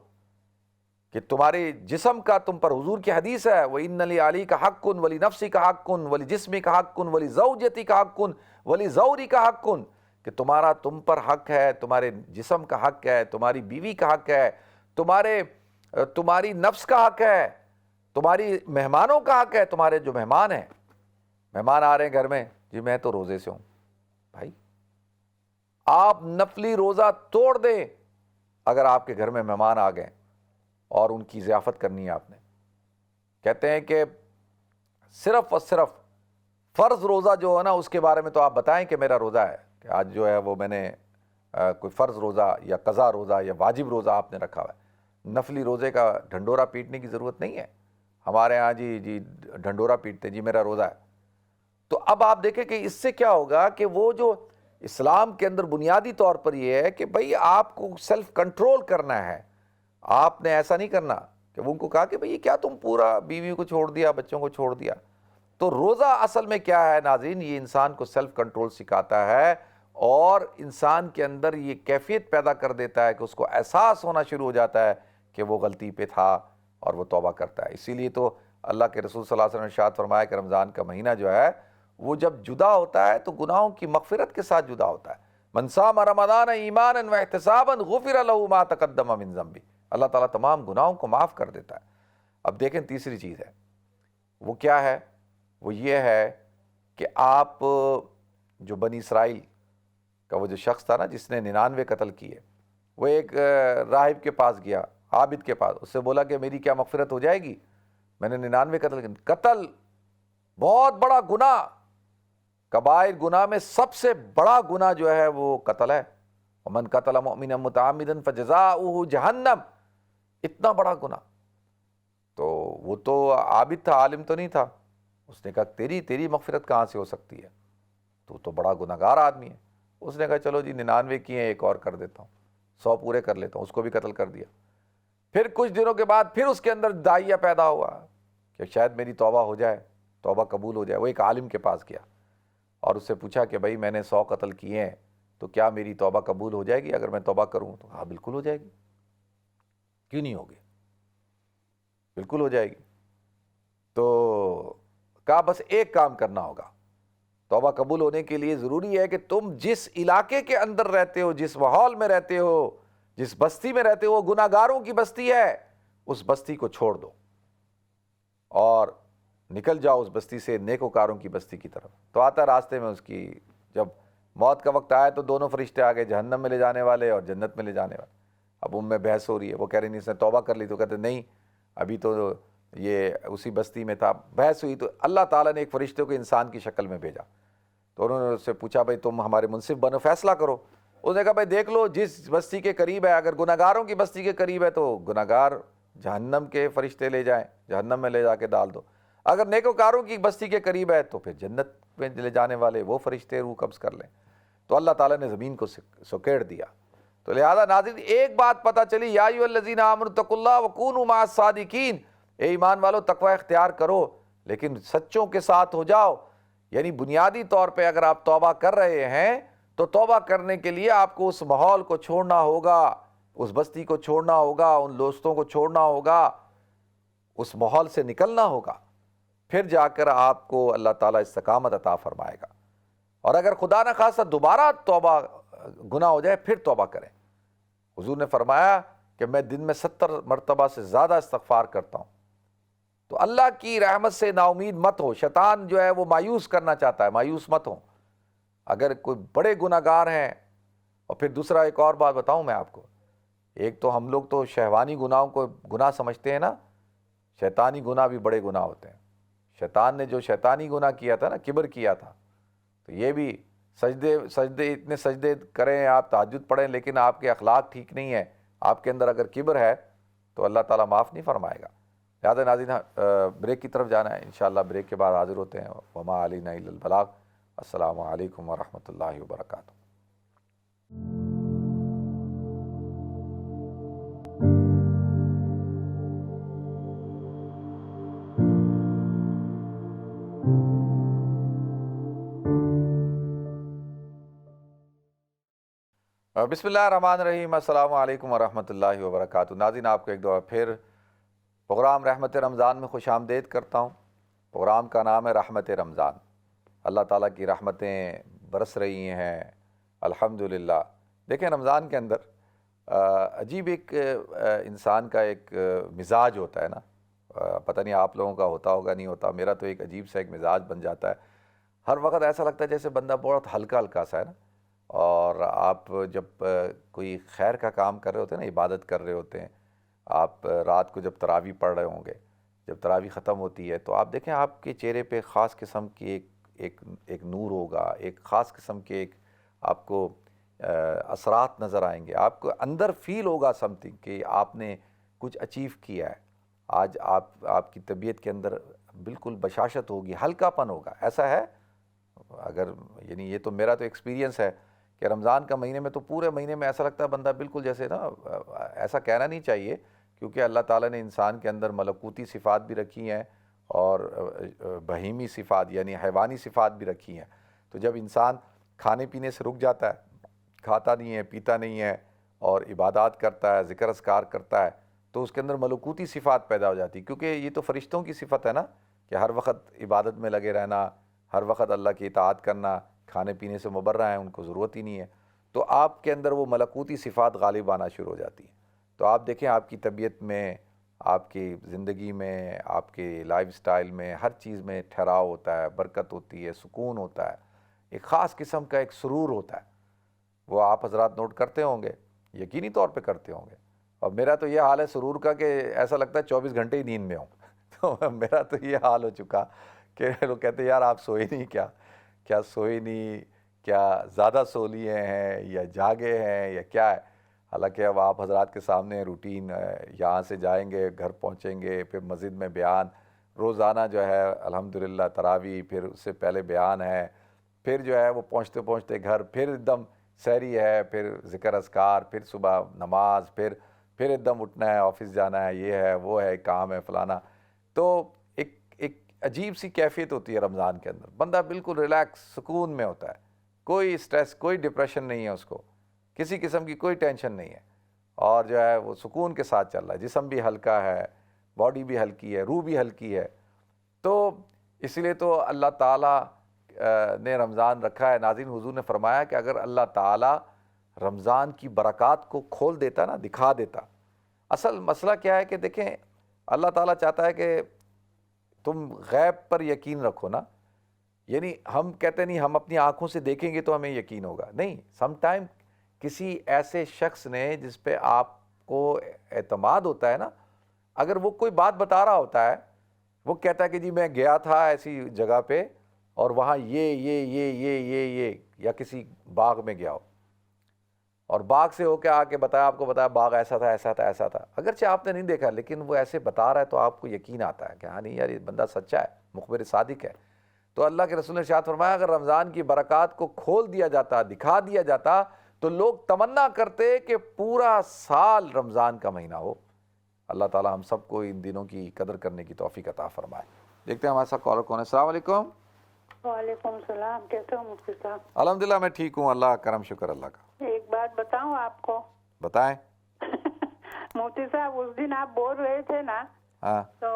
کہ تمہارے جسم کا تم پر حضور کی حدیث ہے وَإِنَّ لِعَلِيكَ حَقٌّ وَلِنَفْسِكَ حَقٌّ وَلِجِسْمِكَ حَقٌّ وَلِزَوْجَتِكَ حَقٌّ وَلِزَوْرِكَ حَقٌّ، کہ تمہارا تم پر حق ہے، تمہارے جسم کا حق ہے، تمہاری بیوی کا حق ہے، تمہاری نفس کا حق ہے، تمہاری مہمانوں کا حق ہے. تمہارے جو مہمان ہیں، مہمان آ رہے ہیں گھر میں، جی میں تو روزے سے ہوں. بھائی آپ نفلی روزہ توڑ دیں اگر آپ کے گھر میں مہمان آ گئے اور ان کی ضیافت کرنی ہے آپ نے. کہتے ہیں کہ صرف اور صرف فرض روزہ جو ہے نا اس کے بارے میں تو آپ بتائیں کہ میرا روزہ ہے، کہ آج جو ہے وہ میں نے کوئی فرض روزہ یا قضا روزہ یا واجب روزہ آپ نے رکھا ہوا ہے. نفلی روزے کا ڈھنڈورا پیٹنے کی ضرورت نہیں ہے. ہمارے ہاں جی ڈھنڈورا پیٹتے جی میرا روزہ ہے. تو اب آپ دیکھیں کہ اس سے کیا ہوگا کہ وہ جو اسلام کے اندر بنیادی طور پر یہ ہے کہ بھئی آپ کو سیلف کنٹرول کرنا ہے. آپ نے ایسا نہیں کرنا کہ وہ ان کو کہا کہ بھئی کیا تم پورا بیوی کو چھوڑ دیا، بچوں کو چھوڑ دیا. تو روزہ اصل میں کیا ہے ناظرین، یہ انسان کو سیلف کنٹرول سکھاتا ہے اور انسان کے اندر یہ کیفیت پیدا کر دیتا ہے کہ اس کو احساس ہونا شروع ہو جاتا ہے کہ وہ غلطی پہ تھا اور وہ توبہ کرتا ہے. اسی لیے تو اللہ کے رسول صلی اللہ علیہ وسلم نے ارشاد فرمایا کہ رمضان کا مہینہ جو ہے وہ جب جدا ہوتا ہے تو گناہوں کی مغفرت کے ساتھ جدا ہوتا ہے. من صام رمضان ایمانا واحتسابا غفر له ما تقدم من ذنبه، اللہ تعالیٰ تمام گناہوں کو معاف کر دیتا ہے. اب دیکھیں تیسری چیز ہے، وہ کیا ہے؟ وہ یہ ہے کہ آپ جو بنی اسرائیل کا وہ جو شخص تھا نا جس نے 99 قتل کیے، وہ ایک راہب کے پاس گیا، عابد کے پاس، اس سے بولا کہ میری کیا مغفرت ہو جائے گی، میں نے 99 قتل بہت بڑا گناہ، کبائر گناہ میں سب سے بڑا گناہ جو ہے وہ قتل ہے. ومن قتل مؤمنا متعمدا فجزاؤہ جہنم، اتنا بڑا گناہ. تو وہ تو عابد تھا، عالم تو نہیں تھا. اس نے کہا تیری مغفرت کہاں سے ہو سکتی ہے، تو بڑا گناہگار آدمی ہے. اس نے کہا چلو جی 99 کیے ہیں، ایک اور کر دیتا ہوں، 100 پورے کر لیتا ہوں. اس کو بھی قتل کر دیا. پھر کچھ دنوں کے بعد پھر اس کے اندر داعیہ پیدا ہوا کہ شاید میری توبہ ہو جائے، توبہ قبول ہو جائے. وہ ایک عالم کے پاس گیا اور اس سے پوچھا کہ بھائی میں نے 100 قتل کیے ہیں تو کیا میری توبہ قبول ہو جائے گی اگر میں توبہ کروں؟ تو ہاں بالکل ہو جائے گی. کیوں نہیں ہوگی؟ بالکل ہو جائے گی. تو کہا بس ایک کام کرنا ہوگا، توبہ قبول ہونے کے لیے ضروری ہے کہ تم جس علاقے کے اندر رہتے ہو، جس ماحول میں رہتے ہو، جس بستی میں رہتے ہو، وہ گناہ گاروں کی بستی ہے، اس بستی کو چھوڑ دو اور نکل جاؤ اس بستی سے نیکوکاروں کی بستی کی طرف. تو آتا راستے میں اس کی جب موت کا وقت آیا تو دونوں فرشتے آگے، جہنم میں لے جانے والے اور جنت میں لے جانے والے. اب ان میں بحث ہو رہی ہے. وہ کہہ رہی نہیں اس نے توبہ کر لی، تو کہتے نہیں ابھی تو یہ اسی بستی میں تھا. بحث ہوئی تو اللہ تعالیٰ نے ایک فرشتے کو انسان کی شکل میں بھیجا. تو انہوں نے اس سے پوچھا بھائی تم ہمارے منصف بنو، فیصلہ کرو. اس نے کہا بھائی دیکھ لو جس بستی کے قریب ہے، اگر گناہ گاروں کی بستی کے قریب ہے تو گناہ گار جہنم کے فرشتے لے جائیں، جہنم میں لے جا کے ڈال دو. اگر نیکوکاروں کی بستی کے قریب ہے تو پھر جنت میں لے جانے والے وہ فرشتے روح قبض کر لیں. تو اللہ تعالیٰ نے زمین کو سکیڑ دیا. تو لہذا ناظرین ایک بات پتہ چلی، یا ایھا الذین آمنوا اتقوا اللہ وکونوا مع الصادقین، اے ایمان والو تقوی اختیار کرو لیکن سچوں کے ساتھ ہو جاؤ. یعنی بنیادی طور پہ اگر آپ توبہ کر رہے ہیں تو توبہ کرنے کے لیے آپ کو اس ماحول کو چھوڑنا ہوگا، اس بستی کو چھوڑنا ہوگا، ان دوستوں کو چھوڑنا ہوگا، اس ماحول سے نکلنا ہوگا. پھر جا کر آپ کو اللہ تعالیٰ استقامت عطا فرمائے گا. اور اگر خدا نہ خواستہ دوبارہ توبہ گناہ ہو جائے پھر توبہ کریں. حضور نے فرمایا کہ میں دن میں 70 مرتبہ سے زیادہ استغفار کرتا ہوں. تو اللہ کی رحمت سے نا امید مت ہو. شیطان جو ہے وہ مایوس کرنا چاہتا ہے, مایوس مت ہو. اگر کوئی بڑے گناہ گار ہیں, اور پھر دوسرا ایک اور بات بتاؤں میں آپ کو, ایک تو ہم لوگ تو شہوانی گناہوں کو گناہ سمجھتے ہیں نا, شیطانی گناہ بھی بڑے گناہ ہوتے ہیں. شیطان نے جو شیطانی گناہ کیا تھا نا, کبر کیا تھا, تو یہ بھی سجدے اتنے سجدے کریں, آپ تہجد پڑھیں, لیکن آپ کے اخلاق ٹھیک نہیں ہے, آپ کے اندر اگر کبر ہے تو اللہ تعالیٰ معاف نہیں فرمائے گا. لہٰذا ناظرین بریک کی طرف جانا ہے, انشاءاللہ بریک کے بعد حاضر ہوتے ہیں. وما علینا الا البلاغ. السلام علیکم ورحمۃ اللہ وبرکاتہ. بسم اللہ الرحمن الرحیم. السلام علیکم ورحمۃ اللہ وبرکاتہ. ناظرین آپ کو ایک دفعہ پھر پروگرام رحمت رمضان میں خوش آمدید کرتا ہوں. پروگرام کا نام ہے رحمت رمضان. اللہ تعالیٰ کی رحمتیں برس رہی ہیں الحمدللہ. دیکھیں رمضان کے اندر عجیب ایک انسان کا ایک مزاج ہوتا ہے نا, پتہ نہیں آپ لوگوں کا ہوتا ہوگا نہیں ہوتا, میرا تو ایک عجیب سا ایک مزاج بن جاتا ہے. ہر وقت ایسا لگتا ہے جیسے بندہ بہت ہلکا ہلکا سا ہے نا. اور آپ جب کوئی خیر کا کام کر رہے ہوتے ہیں نا, عبادت کر رہے ہوتے ہیں, آپ رات کو جب تراویح پڑھ رہے ہوں گے, جب تراویح ختم ہوتی ہے تو آپ دیکھیں آپ کے چہرے پہ خاص قسم کی ایک نور ہوگا, ایک خاص قسم کے ایک آپ کو اثرات نظر آئیں گے. آپ کو اندر فیل ہوگا سم تھنگ کہ آپ نے کچھ اچیو کیا ہے. آج آپ کی طبیعت کے اندر بالکل بشاشت ہوگی, ہلکا پن ہوگا. ایسا ہے اگر, یعنی یہ تو میرا تو ایکسپیرینس ہے کہ رمضان کا مہینے میں تو پورے مہینے میں ایسا لگتا ہے بندہ بالکل جیسے نا, ایسا کہنا نہیں چاہیے کیونکہ اللہ تعالیٰ نے انسان کے اندر ملکوتی صفات بھی رکھی ہیں اور بہیمی صفات یعنی حیوانی صفات بھی رکھی ہیں. تو جب انسان کھانے پینے سے رک جاتا ہے, کھاتا نہیں ہے, پیتا نہیں ہے, اور عبادات کرتا ہے, ذکر اذکار کرتا ہے, تو اس کے اندر ملکوتی صفات پیدا ہو جاتی, کیونکہ یہ تو فرشتوں کی صفت ہے نا کہ ہر وقت عبادت میں لگے رہنا, ہر وقت اللہ کی اطاعت کرنا, کھانے پینے سے مبرہ ہیں, ان کو ضرورت ہی نہیں ہے. تو آپ کے اندر وہ ملکوتی صفات غالب آنا شروع ہو جاتی ہیں. تو آپ دیکھیں آپ کی طبیعت میں, آپ کی زندگی میں, آپ کے لائف سٹائل میں, ہر چیز میں ٹھہراؤ ہوتا ہے, برکت ہوتی ہے, سکون ہوتا ہے, ایک خاص قسم کا ایک سرور ہوتا ہے. وہ آپ حضرات نوٹ کرتے ہوں گے, یقینی طور پہ کرتے ہوں گے. اور میرا تو یہ حال ہے سرور کا کہ ایسا لگتا ہے 24 گھنٹے ہی نیند میں ہوں. تو میرا تو یہ حال ہو چکا کہ لوگ کہتے ہیں یار آپ سوئے نہیں کیا سوئے نہیں, کیا زیادہ سو لیے ہیں یا جاگے ہیں یا کیا ہے. حالانکہ اب آپ حضرات کے سامنے روٹین یہاں سے جائیں گے, گھر پہنچیں گے, پھر مسجد میں بیان روزانہ جو ہے الحمدللہ تراویح, پھر اس سے پہلے بیان ہے, پھر جو ہے وہ پہنچتے پہنچتے گھر پھر ایک دم سحری ہے, پھر ذکر اذکار, پھر صبح نماز, پھر ایک دم اٹھنا ہے, آفس جانا ہے, یہ ہے وہ ہے, کام ہے فلانا. تو ایک عجیب سی کیفیت ہوتی ہے رمضان کے اندر, بندہ بالکل ریلیکس سکون میں ہوتا ہے, کوئی سٹریس, کوئی ڈپریشن نہیں ہے اس کو, کسی قسم کی کوئی ٹینشن نہیں ہے, اور جو ہے وہ سکون کے ساتھ چل رہا ہے. جسم بھی ہلکا ہے, باڈی بھی ہلکی ہے, روح بھی ہلکی ہے. تو اس لیے تو اللہ تعالیٰ نے رمضان رکھا ہے. ناظرین حضور نے فرمایا کہ اگر اللہ تعالیٰ رمضان کی برکات کو کھول دیتا نا, دکھا دیتا. اصل مسئلہ کیا ہے کہ دیکھیں اللہ تعالیٰ چاہتا ہے کہ تم غیب پر یقین رکھو نا. یعنی ہم کہتے نہیں ہم اپنی آنکھوں سے دیکھیں گے تو ہمیں یقین ہوگا, نہیں. سم ٹائم کسی ایسے شخص نے جس پہ آپ کو اعتماد ہوتا ہے نا, اگر وہ کوئی بات بتا رہا ہوتا ہے, وہ کہتا ہے کہ جی میں گیا تھا ایسی جگہ پہ اور وہاں یہ یا کسی باغ میں گیا ہو, اور باغ سے ہو کے آ کے بتایا, آپ کو بتایا باغ ایسا تھا ایسا تھا ایسا تھا, اگرچہ آپ نے نہیں دیکھا لیکن وہ ایسے بتا رہا ہے تو آپ کو یقین آتا ہے کہ ہاں نہیں یار یہ بندہ سچا ہے, مخبر صادق ہے. تو اللہ کے رسول نے ارشاد فرمایا اگر رمضان کی برکات کو کھول دیا جاتا, دکھا دیا جاتا, تو لوگ تمنا کرتے کہ پورا سال رمضان کا مہینہ ہو. اللہ تعالی ہم سب کو ان دنوں کی قدر کرنے کی توفیق عطا فرمائے. دیکھتے ہیں ہمارے ساتھ کالر کون ہے. السلام علیکم. وعلیکم السلام. کیسے ہو مفتی صاحب؟ الحمدللہ میں ٹھیک ہوں, اللہ کرم شکر اللہ کا. ایک بات بتاؤں آپ کو؟ بتائیں. مفتی صاحب اس دن آپ بول رہے تھے نا, ہاں تو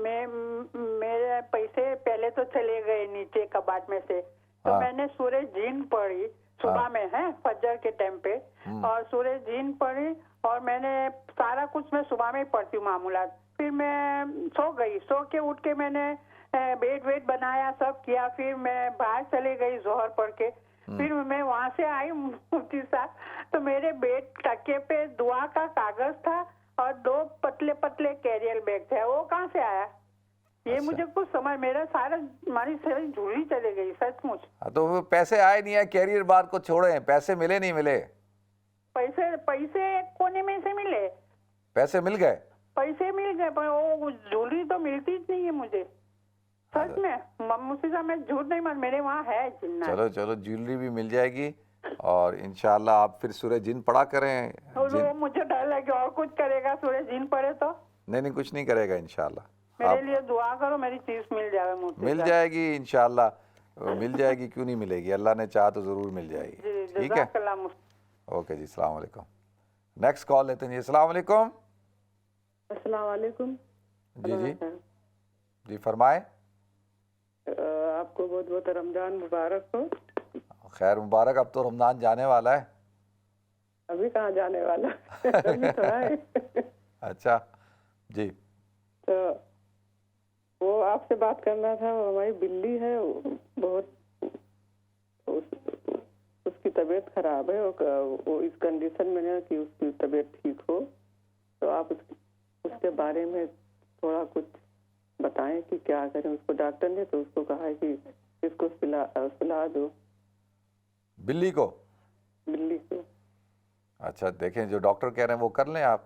میرے پیسے پہلے تو چلے گئے نیچے کباٹ میں سے, تو میں نے سورہ جن پڑھی صبح میں ہے فجر کے ٹائم پہ, اور سورہ جن پڑھی, اور میں نے سارا کچھ میں صبح میں ہی پڑھتی ہوں معمولات. پھر میں سو گئی, سو کے اٹھ کے میں نے بیڈ ویڈ بنایا, سب کیا, پھر میں باہر چلے گئی ظہر پڑھ کے. پھر میں وہاں سے آئی مفتی صاحب, تو میرے بیڈ تکے پہ دعا کا کاغذ تھا اور 2 پتلے پتلے کیریئر بیگ تھے. وہ کہاں سے آیا یہ مجھے کچھ سمجھ, میرا سارا ہماری ساری جھولی چلے گئی سچ مچ. تو وہ پیسے آئے نہیں آئے, کیریئر بات کو چھوڑیں, پیسے ملے نہیں ملے؟ پیسے ایک کونے میں سے ملے, پیسے مل گئے, پیسے مل گئے, پر وہ جھولی تو ملتی نہیں ہے مجھے سچ میں. مفتی صاحب میں جھوٹ نہیں مان, میرے وہاں ہے جنات. چلو چلو جیولری بھی مل جائے گی, اور انشاءاللہ آپ پھر سورہ جن پڑھا کریں. اور وہ مجھے ڈر لگے اور کچھ کرے گا سورہ جن پڑھے تو. نہیں کچھ نہیں کرے گا انشاءاللہ. میرے لیے دعا کرو, میری چیز مل جائے مفتی مل صاحب. جائے گی انشاءاللہ, مل جائے گی, کیوں نہیں ملے گی, اللہ نے چاہا تو ضرور مل جائے گی. جی ٹھیک ہے, جزاک اللہ مفتی. اوکے جی, السلام علیکم. نیکسٹ کال لیتے ہیں جی. السلام علیکم. السلام علیکم. جی جی فرمائیں. آپ کو بہت بہت رمضان مبارک ہو. خیر مبارک, اب تو رمضان جانے والا ہے. ابھی کہاں جانے والا, ابھی تو ہے. اچھا جی. تو وہ آپ سے بات کرنا تھا, وہ ہماری بلی ہے بہت, اس کی طبیعت خراب ہے, وہ اس کنڈیشن میں ہے کہ اس کی طبیعت ٹھیک ہو, تو آپ اس کے بارے میں تھوڑا کچھ بتائیں کہ کیا کریں. اس کو ڈاکٹر نے تو اس کو کہا ہے کہ اس کو سلا دو, بلی کو. بلی کو. اچھا دیکھیں, جو ڈاکٹر کہہ رہے ہیں وہ کر لیں آپ.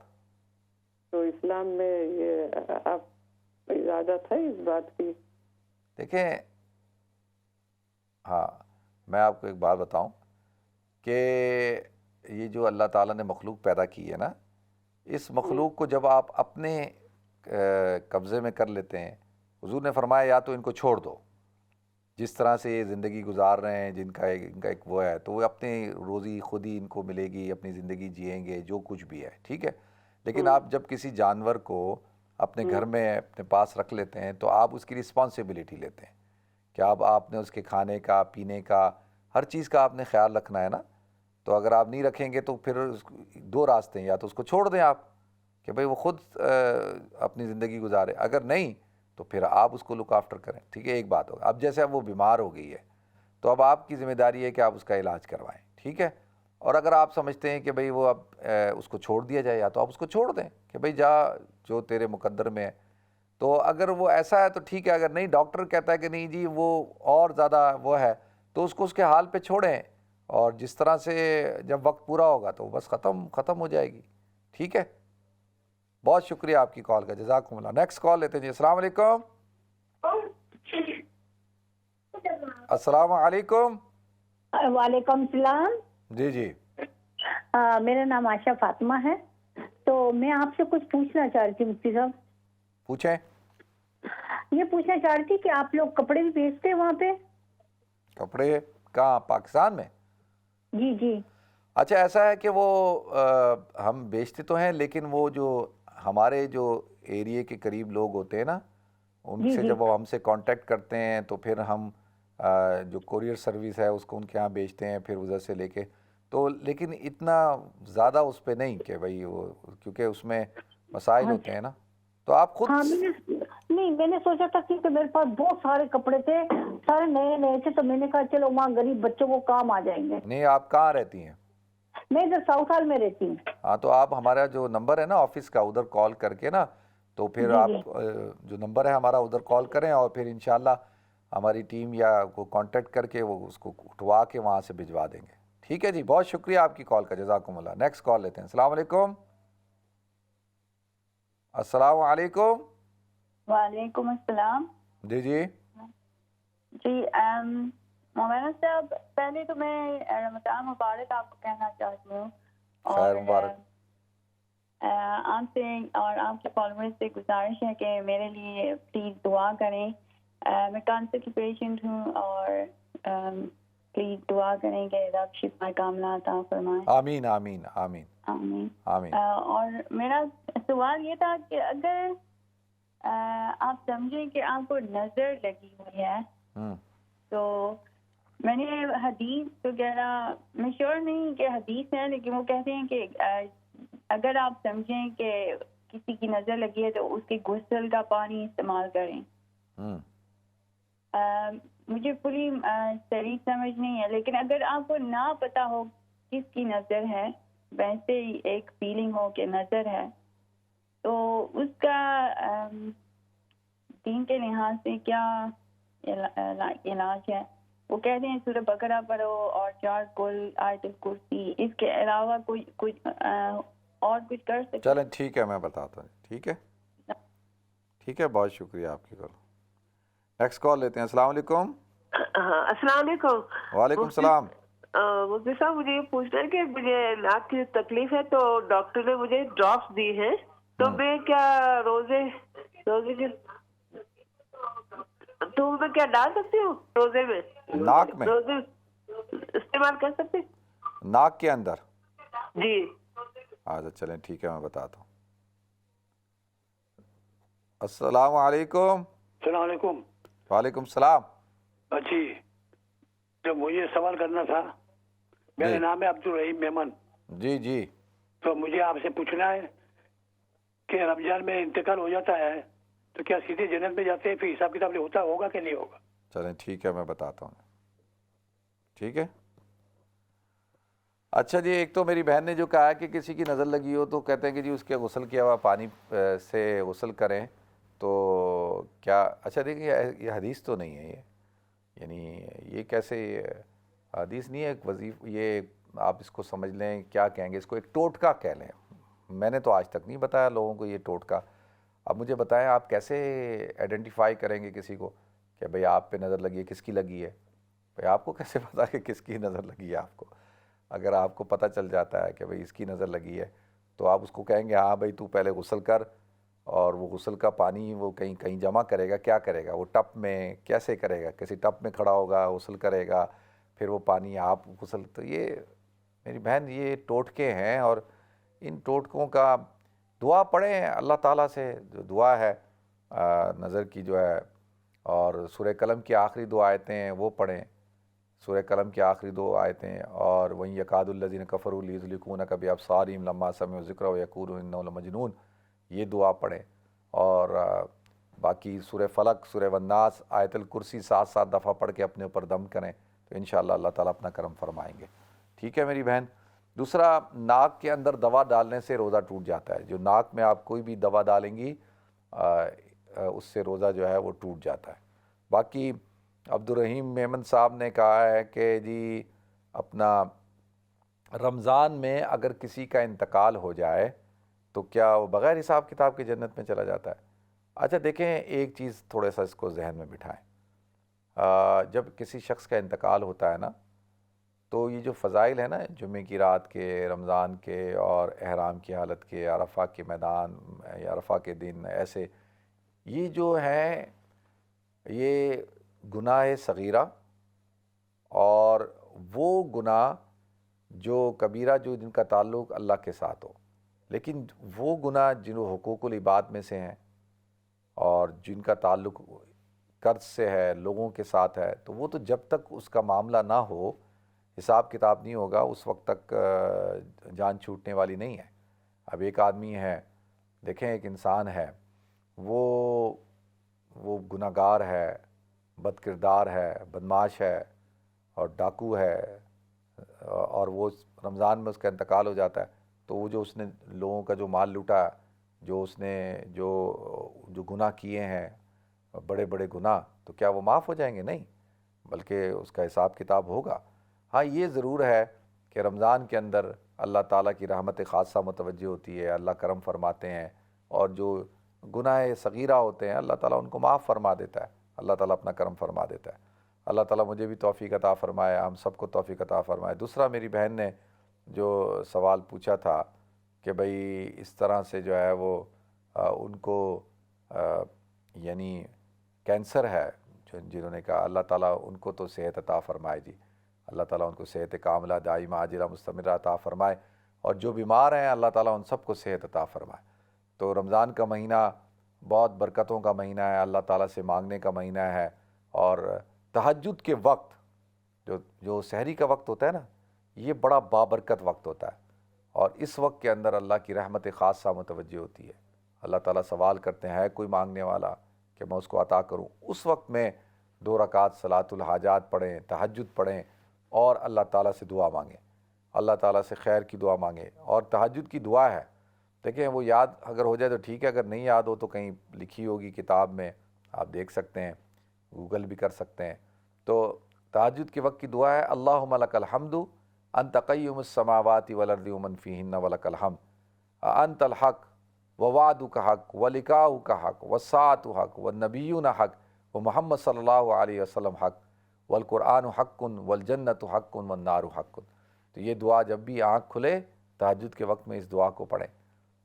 تو اسلام میں یہ آپ اجازت ہے اس بات کی؟ دیکھیں, ہاں میں آپ کو ایک بات بتاؤں کہ یہ جو اللہ تعالیٰ نے مخلوق پیدا کی ہے نا, اس مخلوق کو جب آپ اپنے قبضے میں کر لیتے ہیں, حضور نے فرمایا یا تو ان کو چھوڑ دو, جس طرح سے یہ زندگی گزار رہے ہیں, ان کا ایک وہ ہے, تو وہ اپنی روزی خود ہی ان کو ملے گی, اپنی زندگی جئیں گے, جو کچھ بھی ہے, ٹھیک ہے. لیکن آپ جب کسی جانور کو اپنے گھر میں اپنے پاس رکھ لیتے ہیں تو آپ اس کی رسپانسبلٹی لیتے ہیں کہ آپ نے اس کے کھانے کا, پینے کا, ہر چیز کا آپ نے خیال رکھنا ہے نا. تو اگر آپ نہیں رکھیں گے تو پھر 2 راستے ہیں, یا تو اس کو چھوڑ دیں آپ کہ بھئی وہ خود اپنی زندگی گزارے, اگر نہیں تو پھر آپ اس کو لک آفٹر کریں, ٹھیک ہے. ایک بات ہوگا, اب جیسے اب وہ بیمار ہو گئی ہے تو اب آپ کی ذمہ داری ہے کہ آپ اس کا علاج کروائیں, ٹھیک ہے. اور اگر آپ سمجھتے ہیں کہ بھئی وہ اب اس کو چھوڑ دیا جائے, یا تو آپ اس کو چھوڑ دیں کہ بھئی جا جو تیرے مقدر میں ہے. تو اگر وہ ایسا ہے تو ٹھیک ہے, اگر نہیں ڈاکٹر کہتا ہے کہ نہیں جی وہ اور زیادہ وہ ہے, تو اس کو اس کے حال پہ چھوڑیں, اور جس طرح سے جب وقت پورا ہوگا تو بس ختم ہو جائے گی, ٹھیک ہے. بہت شکریہ آپ کی کال کا, جزاکم اللہ. نیکسٹ کال لیتے ہیں جی. السلام علیکم. السلام علیکم. وعلیکم السلام. جی جی میرا نام عائشہ فاطمہ ہے, تو میں آپ سے کچھ پوچھنا چاہ رہی تھی مفتی صاحب. پوچھیں. یہ پوچھنا چاہ رہی تھی کہ آپ لوگ کپڑے بھی بیچتے ہیں وہاں پہ؟ کپڑے کہاں, پاکستان میں؟ جی جی. اچھا ایسا ہے کہ وہ ہم بیچتے تو ہیں, لیکن وہ جو ہمارے جو ایریے کے قریب لوگ ہوتے ہیں نا, ان جی سے جی. جب وہ ہم سے کانٹیکٹ کرتے ہیں تو پھر ہم جو کوریئر سروس ہے اس کو ان کے ہاں بیچتے ہیں, پھر ادھر سے لے کے. تو لیکن اتنا زیادہ اس پہ نہیں کہ بھئی وہ, کیونکہ اس میں مسائل ہوتے ہیں نا, تو آپ خود. ہاں میں نے سوچا تھا کہ میرے پاس بہت سارے کپڑے تھے, سارے نئے نئے تھے, تو میں نے کہا چلو وہاں غریب بچوں کو کام آ جائیں گے. نہیں, آپ کہاں رہتی ہیں؟ میں ادھر ساؤتھ ہال میں رہتی ہوں. ہاں تو آپ ہمارا جو نمبر ہے نا آفس کا, ادھر کال کر کے نا, تو پھر جی آپ جی. جو نمبر ہے ہمارا ادھر کال کریں, اور پھر انشاءاللہ ہماری ٹیم یا کو کانٹیکٹ کر کے وہ اس کو اٹھوا کے وہاں سے بھجوا دیں گے, ٹھیک ہے جی. بہت شکریہ آپ کی کال کا, جزاکم اللہ. نیکسٹ کال لیتے ہیں. السلام علیکم. السلام علیکم. وعلیکم السلام. جی جی جی مولانا صاحب, پہلے تو میں رمضان مبارک آپ کو کہنا چاہتی ہوں, خیر اور مبارک. آپ سے اور آپ کے فالوورز سے گزارش ہے کہ میرے لیے پلیز دعا کریں. میں کینسر کی پیشنٹ ہوں, اور پلیز دعا کریں کہ رب شفا کاملہ عطا فرمائے. آمین آمین آمین آمین آمین. اور میرا سوال یہ تھا کہ اگر آپ سمجھیں کہ آپ کو نظر لگی ہوئی ہے, تو میں نے حدیث وغیرہ میں شور نہیں کہ حدیث ہے، لیکن وہ کہتے ہیں کہ اگر آپ سمجھیں کہ کسی کی نظر لگی ہے تو اس کے غسل کا پانی استعمال کریں. مجھے پوری صحیح سمجھ نہیں ہے، لیکن اگر آپ کو نہ پتا ہو کس کی نظر ہے، ویسے ہی ایک فیلنگ ہو کہ نظر ہے، تو اس کا دین کے لحاظ سے کیا علاج ہے؟ وہ کہتے ہیں سورہ بقرہ پڑھو اور 4 کل آیت الکرسی، اس کے علاوہ کچھ اور کچھ کر سکتے؟ چلیں ٹھیک ہے، میں بتاتا ہوں. ٹھیک ہے، ٹھیک ہے، بہت شکریہ آپ کی کال. نیکسٹ کال لیتے ہیں. السلام علیکم. ہاں السلام علیکم. وعلیکم السلام. مفتی صاحب مجھے یہ پوچھنا ہے کہ مجھے ناک کی تکلیف ہے تو ڈاکٹر نے مجھے ڈراپس دی ہیں، تو میں کیا روزے کے تو میں کیا ڈال سکتی ہوں روزے میں؟ ناک میں روزے استعمال کر سکتے؟ ناک کے اندر؟ جی. اچھا چلیں ٹھیک ہے، میں بتاتا ہوں. السلام علیکم. السلام علیکم. وعلیکم السلام. جی، جو مجھے سوال کرنا تھا، میرا نام ہے عبدالرحیم میمن. جی جی. تو مجھے آپ سے پوچھنا ہے کہ رمضان میں انتقال ہو جاتا ہے تو کیا سیدھے جنت میں جاتے ہیں؟ پھر حساب کتاب ہوتا ہوگا کہ نہیں ہوگا؟ چلیں ٹھیک ہے، میں بتاتا ہوں. ٹھیک ہے. اچھا جی، ایک تو میری بہن نے جو کہا کہ کسی کی نظر لگی ہو تو کہتے ہیں کہ جی اس کے غسل کیا ہوا پانی سے غسل کریں، تو کیا؟ اچھا دیکھیں یہ حدیث تو نہیں ہے، یہ یعنی یہ کیسے حدیث نہیں ہے. ایک وظیف یہ آپ اس کو سمجھ لیں، کیا کہیں گے اس کو، ایک ٹوٹکا کہہ لیں. میں نے تو آج تک نہیں بتایا لوگوں کو یہ ٹوٹکا. اب مجھے بتائیں آپ کیسے آئیڈینٹیفائی کریں گے کسی کو کہ بھئی آپ پہ نظر لگی ہے، کس کی لگی ہے؟ بھئی آپ کو کیسے پتا کہ کس کی نظر لگی ہے آپ کو؟ اگر آپ کو پتہ چل جاتا ہے کہ بھئی اس کی نظر لگی ہے تو آپ اس کو کہیں گے ہاں بھئی تو پہلے غسل کر، اور وہ غسل کا پانی وہ کہیں جمع کرے گا. کیا کرے گا وہ؟ ٹپ میں. کیسے کرے گا؟ کسی ٹپ میں کھڑا ہوگا، غسل کرے گا، پھر وہ پانی آپ غسل. تو یہ میری بہن یہ ٹوٹکے ہیں، اور ان ٹوٹکوں کا دعا پڑھیں اللہ تعالیٰ سے، جو دعا ہے نظر کی جو ہے، اور سورہ قلم کی آخری 2 آیتیں ہیں وہ پڑھیں. سورہ قلم کی آخری 2 آیتیں، اور وَإِن يَكَادُ الَّذِينَ كَفَرُوا لِيُزْلِقُونَكَ بِأَبْصَارِهِمْ لَمَّا سَمِعُوا الذِّكْرَ وَيَقُولُونَ إِنَّهُ لَمَجْنُونٌ. یہ دعا پڑھیں. اور باقی سورہ فلق، سورہ والناس، آیت الکرسی 7 دفعہ پڑھ کے اپنے اوپر دم کریں تو انشاءاللہ اللہ تعالیٰ اپنا کرم فرمائیں گے. ٹھیک ہے میری بہن. دوسرا، ناک کے اندر دوا ڈالنے سے روزہ ٹوٹ جاتا ہے. جو ناک میں آپ کوئی بھی دوا ڈالیں گی اس سے روزہ جو ہے وہ ٹوٹ جاتا ہے. باقی عبدالرحیم میمن صاحب نے کہا ہے کہ جی اپنا رمضان میں اگر کسی کا انتقال ہو جائے تو کیا وہ بغیر حساب کتاب کی جنت میں چلا جاتا ہے؟ اچھا دیکھیں، ایک چیز تھوڑا سا اس کو ذہن میں بٹھائیں. جب کسی شخص کا انتقال ہوتا ہے نا، تو یہ جو فضائل ہیں نا، جمعے کی رات کے، رمضان کے، اور احرام کی حالت کے، عرفہ کے میدان یا عرفہ کے دن، ایسے یہ جو ہیں یہ گناہ صغیرہ اور وہ گناہ جو کبیرہ، جو جن کا تعلق اللہ کے ساتھ ہو. لیکن وہ گناہ جن حقوق العباد میں سے ہیں اور جن کا تعلق قرض سے ہے، لوگوں کے ساتھ ہے، تو وہ تو جب تک اس کا معاملہ نہ ہو، حساب کتاب نہیں ہوگا، اس وقت تک جان چھوٹنے والی نہیں ہے. اب ایک آدمی ہے، دیکھیں ایک انسان ہے، وہ گناہ گار ہے، بد کردار ہے، بدمعاش ہے اور ڈاکو ہے، اور وہ رمضان میں اس کا انتقال ہو جاتا ہے، تو وہ جو اس نے لوگوں کا جو مال لوٹا، جو اس نے جو گناہ کیے ہیں، بڑے بڑے گناہ، تو کیا وہ معاف ہو جائیں گے؟ نہیں، بلکہ اس کا حساب کتاب ہوگا. ہاں یہ ضرور ہے کہ رمضان کے اندر اللہ تعالیٰ کی رحمت خاصہ متوجہ ہوتی ہے، اللہ کرم فرماتے ہیں، اور جو گناہ صغیرہ ہوتے ہیں اللہ تعالیٰ ان کو معاف فرما دیتا ہے، اللہ تعالیٰ اپنا کرم فرما دیتا ہے. اللہ تعالیٰ مجھے بھی توفیق عطا فرمائے، ہم سب کو توفیق عطا فرمائے. دوسرا، میری بہن نے جو سوال پوچھا تھا کہ بھئی اس طرح سے جو ہے وہ ان کو یعنی کینسر ہے، جنہوں نے کہا اللہ تعالیٰ ان کو تو صحت عطا فرمائے. جی اللہ تعالیٰ ان کو صحت کاملہ دائمہ عاجلہ مستمرہ عطا فرمائے، اور جو بیمار ہیں اللہ تعالیٰ ان سب کو صحت عطا فرمائے. تو رمضان کا مہینہ بہت برکتوں کا مہینہ ہے، اللہ تعالیٰ سے مانگنے کا مہینہ ہے، اور تہجد کے وقت جو سحری کا وقت ہوتا ہے نا، یہ بڑا بابرکت وقت ہوتا ہے، اور اس وقت کے اندر اللہ کی رحمت خاصہ متوجہ ہوتی ہے. اللہ تعالیٰ سوال کرتے ہیں، ہے کوئی مانگنے والا کہ میں اس کو عطا کروں. اس وقت میں 2 رکعت صلاۃ الحاجات پڑھیں، تہجد پڑھیں اور اللہ تعالیٰ سے دعا مانگیں، اللہ تعالیٰ سے خیر کی دعا مانگیں. اور تہجد کی دعا ہے، دیکھیں وہ یاد اگر ہو جائے تو ٹھیک ہے، اگر نہیں یاد ہو تو کہیں لکھی ہوگی کتاب میں، آپ دیکھ سکتے ہیں، گوگل بھی کر سکتے ہیں. تو تہجد کے وقت کی دعا ہے، اللہم لک الحمد انت قیوم السماوات والارض ومن فیہن ولک الحمد انت الحق ووعدک حق ولقاؤک حق والساعۃ حق والنبیون حق ومحمد صلی اللہ علیہ وسلم حق والقرآن حق والجنت حق والنار حق. تو یہ دعا جب بھی آنکھ کھلے تہجد کے وقت میں اس دعا کو پڑھیں.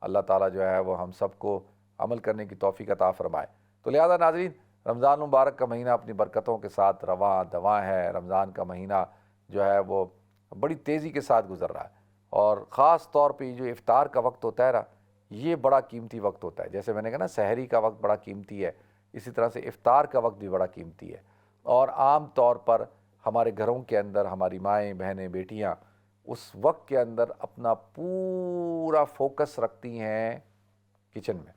اللہ تعالیٰ جو ہے وہ ہم سب کو عمل کرنے کی توفیق عطا فرمائے. تو لہذا ناظرین، رمضان مبارک کا مہینہ اپنی برکتوں کے ساتھ رواں دواں ہے. رمضان کا مہینہ جو ہے وہ بڑی تیزی کے ساتھ گزر رہا ہے، اور خاص طور پہ جو افطار کا وقت ہوتا ہے نا، یہ بڑا قیمتی وقت ہوتا ہے. جیسے میں نے کہا نا، سحری کا وقت بڑا قیمتی ہے، اسی طرح سے افطار کا وقت بھی بڑا قیمتی ہے. اور عام طور پر ہمارے گھروں کے اندر ہماری مائیں، بہنیں، بیٹیاں اس وقت کے اندر اپنا پورا فوکس رکھتی ہیں کچن میں،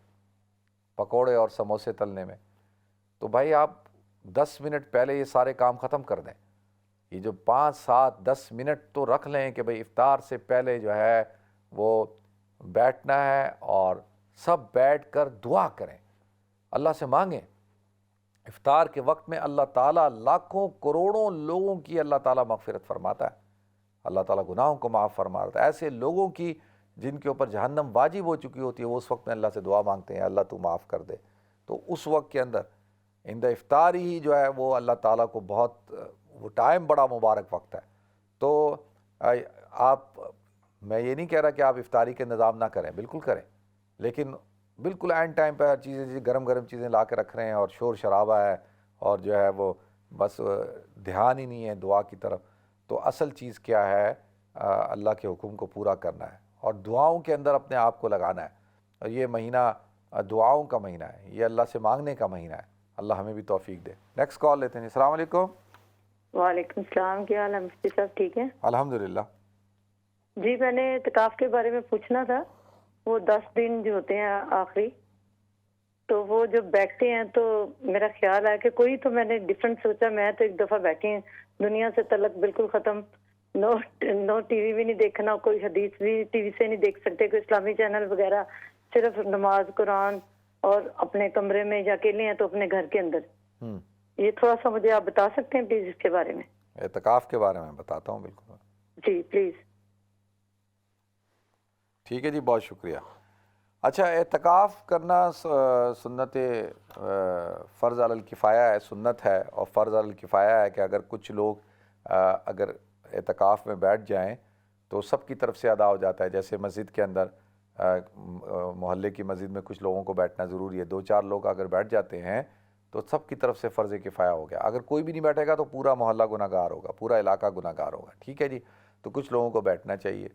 پکوڑے اور سموسے تلنے میں. تو بھائی آپ 10 منٹ پہلے یہ سارے کام ختم کر دیں. یہ جو 5 7 10 منٹ تو رکھ لیں کہ بھئی افطار سے پہلے جو ہے وہ بیٹھنا ہے، اور سب بیٹھ کر دعا کریں، اللہ سے مانگیں. افطار کے وقت میں اللہ تعالیٰ لاکھوں کروڑوں لوگوں کی اللہ تعالیٰ مغفرت فرماتا ہے، اللہ تعالیٰ گناہوں کو معاف فرماتا ہے. ایسے لوگوں کی جن کے اوپر جہنم واجب ہو چکی ہوتی ہے، وہ اس وقت میں اللہ سے دعا مانگتے ہیں، اللہ تو معاف کر دے. تو اس وقت کے اندر عند افطاری ہی جو ہے وہ اللہ تعالیٰ کو بہت، وہ ٹائم بڑا مبارک وقت ہے. تو آپ، میں یہ نہیں کہہ رہا کہ آپ افطاری کے نظام نہ کریں، بالکل کریں، لیکن بالکل اینڈ ٹائم پہ ہر چیزیں گرم گرم چیزیں لا کے رکھ رہے ہیں اور شور شرابہ ہے اور جو ہے وہ بس دھیان ہی نہیں ہے دعا کی طرف. تو اصل چیز کیا ہے؟ اللہ کے حکم کو پورا کرنا ہے اور دعاؤں کے اندر اپنے آپ کو لگانا ہے. اور یہ مہینہ دعاؤں کا مہینہ ہے، یہ اللہ سے مانگنے کا مہینہ ہے. اللہ ہمیں بھی توفیق دے. نیکسٹ کال لیتے ہیں. السلام علیکم. وعلیکم السلام، کیا حال ہے مفتی صاحب؟ ٹھیک ہے الحمدللہ. جی، میں نے اعتکاف کے بارے میں پوچھنا تھا. وہ 10 دن جو ہوتے ہیں آخری، تو وہ جو بیٹھتے ہیں، تو میرا خیال ہے کہ کوئی، تو میں نے ڈفرینٹ سوچا. میں تو ایک دفعہ بیٹھی ہوں، دنیا سے تعلق بالکل ختم، نو ٹی وی بھی نہیں دیکھنا، کوئی حدیث بھی ٹی وی سے نہیں دیکھ سکتے، کوئی اسلامی چینل وغیرہ، صرف نماز، قرآن، اور اپنے کمرے میں یا اکیلے ہیں تو اپنے گھر کے اندر. یہ تھوڑا سا مجھے آپ بتا سکتے ہیں پلیز اس کے بارے میں؟ اعتکاف کے بارے میں بتاتا ہوں، بالکل. جی پلیز. ٹھیک ہے جی، بہت شکریہ. اچھا، اعتکاف کرنا سنت فرض علی الکفایہ ہے، سنت ہے، اور فرض علی الکفایہ ہے کہ اگر کچھ لوگ اگر اعتکاف میں بیٹھ جائیں تو سب کی طرف سے ادا ہو جاتا ہے. جیسے مسجد کے اندر، محلے کی مسجد میں کچھ لوگوں کو بیٹھنا ضروری ہے، 2 4 لوگ اگر بیٹھ جاتے ہیں تو سب کی طرف سے فرض کفایہ ہو گیا. اگر کوئی بھی نہیں بیٹھے گا تو پورا محلہ گناہ گار ہوگا، پورا علاقہ گناہ گار ہوگا. ٹھیک ہے جی، تو کچھ لوگوں کو بیٹھنا چاہیے.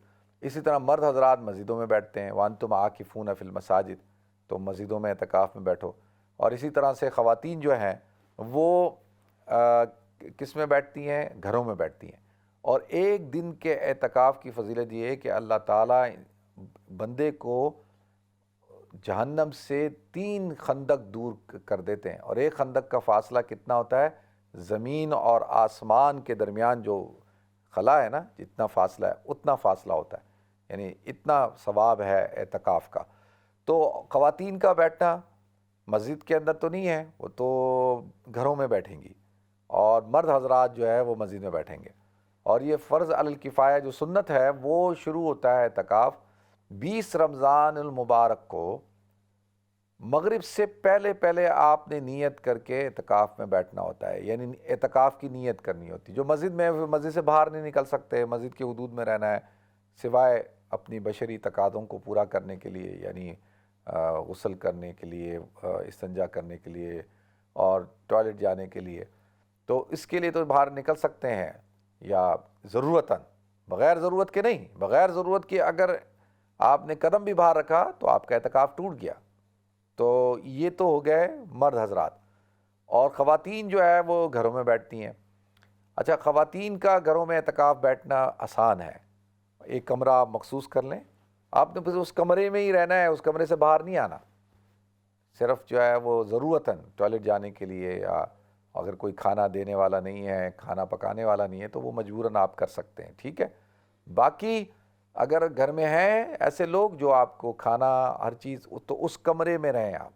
اسی طرح مرد حضرات مسجدوں میں بیٹھتے ہیں، وَأَنْتُمْ عَاكِفُونَ فِي الْمَسَاجِدِ، تو مسجدوں میں اعتکاف میں بیٹھو. اور اسی طرح سے خواتین جو ہیں وہ کس میں بیٹھتی ہیں؟ گھروں میں بیٹھتی ہیں. اور ایک دن کے اعتکاف کی فضیلت یہ ہے کہ اللہ تعالیٰ بندے کو جہنم سے 3 خندق دور کر دیتے ہیں. اور ایک خندق کا فاصلہ کتنا ہوتا ہے؟ زمین اور آسمان کے درمیان جو خلا ہے نا، جتنا فاصلہ ہے اتنا فاصلہ ہوتا ہے، یعنی اتنا ثواب ہے اعتکاف کا. تو خواتین کا بیٹھنا مسجد کے اندر تو نہیں ہے، وہ تو گھروں میں بیٹھیں گی، اور مرد حضرات جو ہے وہ مسجد میں بیٹھیں گے. اور یہ فرض علی الکفایہ جو سنت ہے وہ شروع ہوتا ہے اعتکاف 20 رمضان المبارک کو. مغرب سے پہلے آپ نے نیت کر کے اعتکاف میں بیٹھنا ہوتا ہے، یعنی اعتکاف کی نیت کرنی ہوتی. جو مسجد میں، مسجد سے باہر نہیں نکل سکتے، مسجد کے حدود میں رہنا ہے، سوائے اپنی بشری تقاضوں کو پورا کرنے کے لیے، یعنی غسل کرنے کے لیے، استنجا کرنے کے لیے، اور ٹوائلٹ جانے کے لیے. تو اس کے لیے تو باہر نکل سکتے ہیں، یا ضرورتاً، بغیر ضرورت کے نہیں. بغیر ضرورت کے اگر آپ نے قدم بھی باہر رکھا تو آپ کا اعتکاف ٹوٹ گیا. تو یہ تو ہو گئے مرد حضرات. اور خواتین جو ہے وہ گھروں میں بیٹھتی ہیں. اچھا، خواتین کا گھروں میں اعتکاف بیٹھنا آسان ہے، ایک کمرہ آپ مخصوص کر لیں، آپ نے پھر اس کمرے میں ہی رہنا ہے، اس کمرے سے باہر نہیں آنا، صرف جو ہے وہ ضرورتاً ٹوائلٹ جانے کے لیے، یا اگر کوئی کھانا دینے والا نہیں ہے، کھانا پکانے والا نہیں ہے تو وہ مجبوراً آپ کر سکتے ہیں، ٹھیک ہے۔ باقی اگر گھر میں ہیں ایسے لوگ جو آپ کو کھانا ہر چیز، تو اس کمرے میں رہیں آپ۔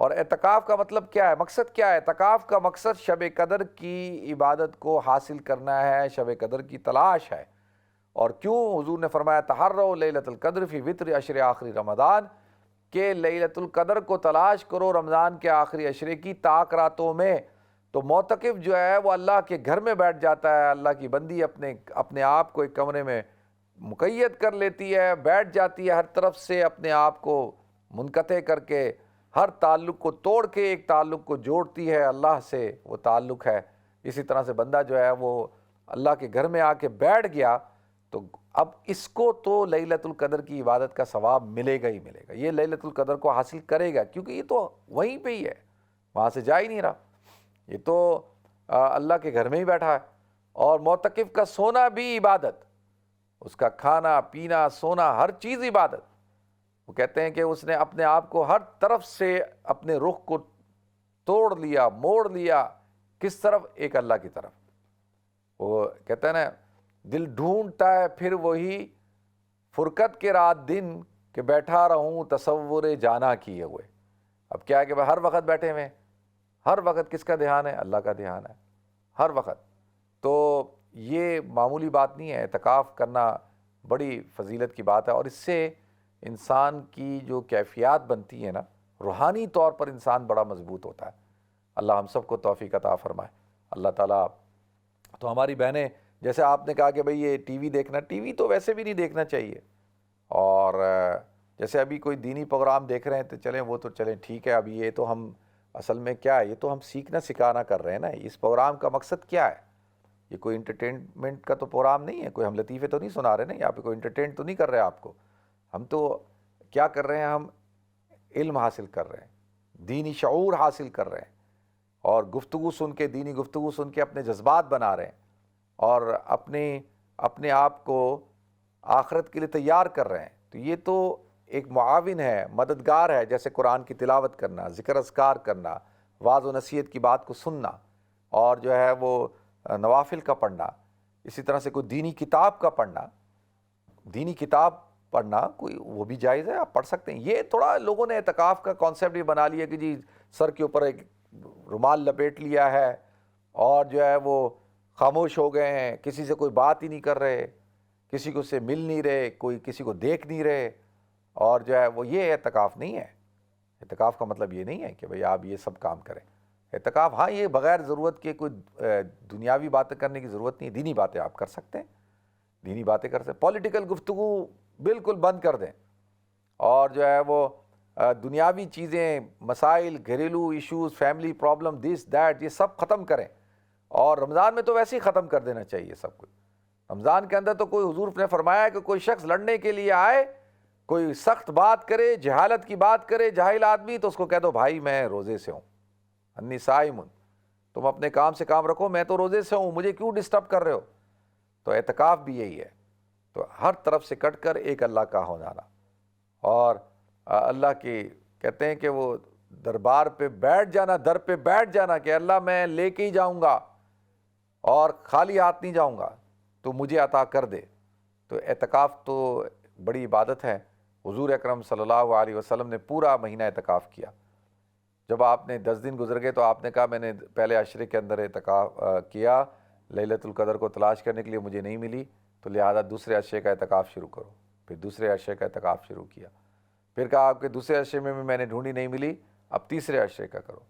اور اعتکاف کا مطلب کیا ہے، مقصد کیا ہے؟ اعتکاف کا مقصد شب قدر کی عبادت کو حاصل کرنا ہے، شب قدر کی تلاش ہے۔ اور کیوں حضور نے فرمایا تحروا لیلۃ القدر فی وتر عشر آخری رمضان، کہ لیلۃ القدر کو تلاش کرو رمضان کے آخری عشرے کی طاق راتوں میں۔ تو معتکف جو ہے وہ اللہ کے گھر میں بیٹھ جاتا ہے، اللہ کی بندی اپنے آپ کو ایک کمرے میں مقید کر لیتی ہے، بیٹھ جاتی ہے، ہر طرف سے اپنے آپ کو منقطع کر کے، ہر تعلق کو توڑ کے ایک تعلق کو جوڑتی ہے اللہ سے، وہ تعلق ہے۔ اسی طرح سے بندہ جو ہے وہ اللہ کے گھر میں آ کے بیٹھ گیا تو اب اس کو تو لیلۃ القدر کی عبادت کا ثواب ملے گا ہی ملے گا، یہ لیلۃ القدر کو حاصل کرے گا، کیونکہ یہ تو وہیں پہ ہی ہے، وہاں سے جا ہی نہیں رہا، یہ تو اللہ کے گھر میں ہی بیٹھا ہے۔ اور معتکف کا سونا بھی عبادت، اس کا کھانا پینا سونا ہر چیز عبادت۔ وہ کہتے ہیں کہ اس نے اپنے آپ کو ہر طرف سے اپنے رخ کو توڑ لیا، موڑ لیا، کس طرف؟ ایک اللہ کی طرف۔ وہ کہتے ہیں نا، دل ڈھونڈتا ہے پھر وہی فرقت کے رات دن، کہ بیٹھا رہوں تصور جانا کیے ہوئے۔ اب کیا ہے کہ ہر وقت بیٹھے ہوئے، ہر وقت کس کا دھیان ہے؟ اللہ کا دھیان ہے ہر وقت۔ تو یہ معمولی بات نہیں ہے، اعتکاف کرنا بڑی فضیلت کی بات ہے، اور اس سے انسان کی جو کیفیات بنتی ہے نا، روحانی طور پر انسان بڑا مضبوط ہوتا ہے۔ اللہ ہم سب کو توفیق عطا فرمائے۔ اللہ تعالیٰ تو ہماری بہنیں، جیسے آپ نے کہا کہ بھئی یہ ٹی وی دیکھنا، ٹی وی تو ویسے بھی نہیں دیکھنا چاہیے، اور جیسے ابھی کوئی دینی پروگرام دیکھ رہے ہیں تو چلیں، وہ تو چلیں ٹھیک ہے، ابھی یہ تو ہم اصل میں کیا ہے، یہ تو ہم سیکھنا سکھانا کر رہے ہیں نا، اس پروگرام کا مقصد کیا ہے؟ یہ کوئی انٹرٹینمنٹ کا تو پروگرام نہیں ہے، کوئی ہم لطیفے تو نہیں سنا رہے نا، یہاں پہ کوئی انٹرٹین تو نہیں کر رہے آپ کو، ہم تو کیا کر رہے ہیں، ہم علم حاصل کر رہے ہیں، دینی شعور حاصل کر رہے ہیں، اور گفتگو سن کے، دینی گفتگو سن کے اپنے جذبات بنا رہے ہیں، اور اپنے آپ کو آخرت کے لیے تیار کر رہے ہیں۔ تو یہ تو ایک معاون ہے، مددگار ہے، جیسے قرآن کی تلاوت کرنا، ذکر اذکار کرنا، وعظ و نصیحت کی بات کو سننا، اور جو ہے وہ نوافل کا پڑھنا، اسی طرح سے کوئی دینی کتاب کا پڑھنا، دینی کتاب پڑھنا کوئی وہ بھی جائز ہے، آپ پڑھ سکتے ہیں۔ یہ تھوڑا لوگوں نے اعتکاف کا کانسیپٹ یہ بنا لیا کہ جی سر کے اوپر ایک رومال لپیٹ لیا ہے، اور جو ہے وہ خاموش ہو گئے ہیں، کسی سے کوئی بات ہی نہیں کر رہے، کسی کو سے مل نہیں رہے، کوئی کسی کو دیکھ نہیں رہے، اور جو ہے وہ یہ اعتکاف نہیں ہے۔ اعتکاف کا مطلب یہ نہیں ہے کہ بھئی آپ یہ سب کام کریں۔ اعتکاف ہاں یہ بغیر ضرورت کے کوئی دنیاوی باتیں کرنے کی ضرورت نہیں، دینی باتیں آپ کر سکتے ہیں، دینی باتیں کر سکتے ہیں۔ پولیٹیکل گفتگو بالکل بند کر دیں، اور جو ہے وہ دنیاوی چیزیں، مسائل، گھریلو issues, family problem, this that, یہ سب ختم کریں۔ اور رمضان میں تو ویسے ہی ختم کر دینا چاہیے سب کچھ۔ رمضان کے اندر تو کوئی، حضور نے فرمایا کہ کوئی شخص لڑنے کے لیے آئے، کوئی سخت بات کرے، جہالت کی بات کرے، جاہل آدمی، تو اس کو کہہ دو بھائی میں روزے سے ہوں، انی صائم، تم اپنے کام سے کام رکھو، میں تو روزے سے ہوں، مجھے کیوں ڈسٹرب کر رہے ہو؟ تو اعتکاف بھی یہی ہے، تو ہر طرف سے کٹ کر ایک اللہ کا ہو جانا، اور اللہ کی کہتے ہیں کہ وہ دربار پہ بیٹھ جانا، در پہ بیٹھ جانا کہ اللہ میں لے کے ہی جاؤں گا اور خالی ہاتھ نہیں جاؤں گا، تو مجھے عطا کر دے۔ تو اعتکاف تو بڑی عبادت ہے۔ حضور اکرم صلی اللہ علیہ وسلم نے پورا مہینہ اعتکاف کیا۔ جب آپ نے 10 دن گزر گئے تو آپ نے کہا میں نے پہلے عشرے کے اندر اعتکاف کیا، لیلۃ القدر کو تلاش کرنے کے لیے مجھے نہیں ملی، تو لہذا دوسرے عشرے کا اعتکاف شروع کرو۔ پھر دوسرے عشرے کا اعتکاف شروع کیا، پھر کہا آپ کے دوسرے عشرے میں نے ڈھونڈی نہیں ملی، اب تیسرے عشرے کا کرو۔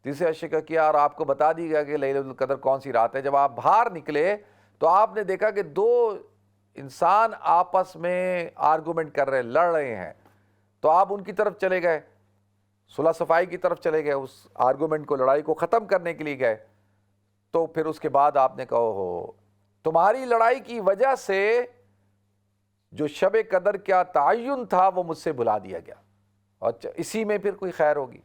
تیسرے عشرے کا کیا، اور آپ کو بتا دی گیا کہ لیلۃ القدر کون سی رات ہے۔ جب آپ باہر نکلے تو آپ نے دیکھا کہ 2 انسان آپس میں آرگومنٹ کر رہے، لڑ رہے ہیں، تو آپ ان کی طرف چلے گئے، صلح صفائی کی طرف چلے گئے، اس آرگومنٹ کو، لڑائی کو ختم کرنے کے لیے گئے۔ تو پھر اس کے بعد آپ نے کہا ہو تمہاری لڑائی کی وجہ سے جو شب قدر کا تعین تھا وہ مجھ سے بھلا دیا گیا، اور اسی میں پھر کوئی خیر ہوگی؟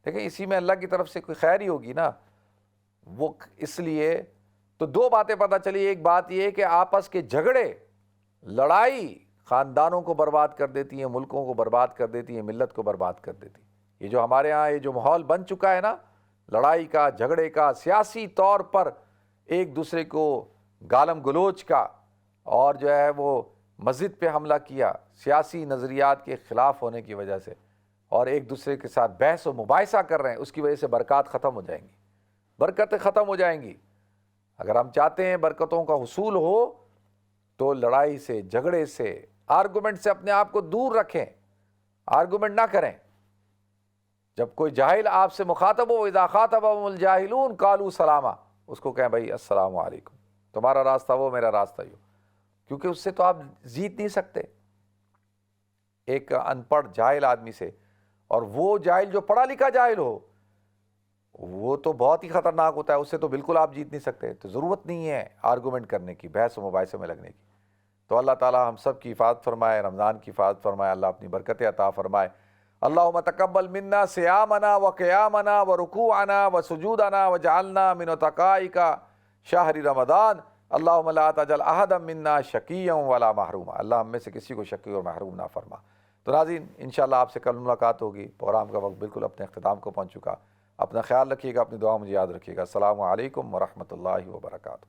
دیکھیں اسی میں اللہ کی طرف سے کوئی خیر ہی ہوگی نا۔ وہ اس لیے تو دو باتیں پتہ چلی. ایک بات یہ کہ آپس کے جھگڑے، لڑائی خاندانوں کو برباد کر دیتی ہیں، ملکوں کو برباد کر دیتی ہیں، ملت کو برباد کر دیتی ہیں. یہ جو ہمارے ہاں یہ جو ماحول بن چکا ہے نا، لڑائی کا، جھگڑے کا، سیاسی طور پر ایک دوسرے کو گالم گلوچ کا، اور جو ہے وہ مسجد پہ حملہ کیا سیاسی نظریات کے خلاف ہونے کی وجہ سے، اور ایک دوسرے کے ساتھ بحث و مباحثہ کر رہے ہیں، اس کی وجہ سے برکات ختم ہو جائیں گی، برکتیں ختم ہو جائیں گی. اگر ہم چاہتے ہیں برکتوں کا حصول ہو تو لڑائی سے، جھگڑے سے، آرگومنٹ سے اپنے آپ کو دور رکھیں، آرگومنٹ نہ کریں. جب کوئی جاہل آپ سے مخاطب ہو، اذا خاطبهم الجاہلون قالوا سلاما، اس کو کہیں بھائی السلام علیکم، تمہارا راستہ وہ، میرا راستہ یوں، کیونکہ اس سے تو آپ جیت نہیں سکتے ایک ان پڑھ جاہل آدمی سے. اور وہ جاہل جو پڑھا لکھا جاہل ہو وہ تو بہت ہی خطرناک ہوتا ہے، اس سے تو بالکل آپ جیت نہیں سکتے. تو ضرورت نہیں ہے آرگومنٹ کرنے کی، بحث و مباحثے میں لگنے کی. تو اللہ تعالی ہم سب کی حفاظت فرمائے، رمضان کی حفاظت فرمائے، اللہ اپنی برکتیں عطا فرمائے. اللہم تقبل منا صیامنا و قیامنا و رکوعنا و سجودنا و جعلنا من اتقائک شہر رمضان. اللہم لا تجعل احدا منا شقیا ولا محروما، اللہ ہم میں سے کسی کو شقی اور محروم نہ فرما. تو ناظرین انشاءاللہ آپ سے کل ملاقات ہوگی. پروگرام کا وقت بالکل اپنے اختتام کو پہنچ چکا. اپنا خیال رکھیے گا، اپنی دعا مجھے یاد رکھیے گا. السلام علیکم ورحمۃ اللہ وبرکاتہ.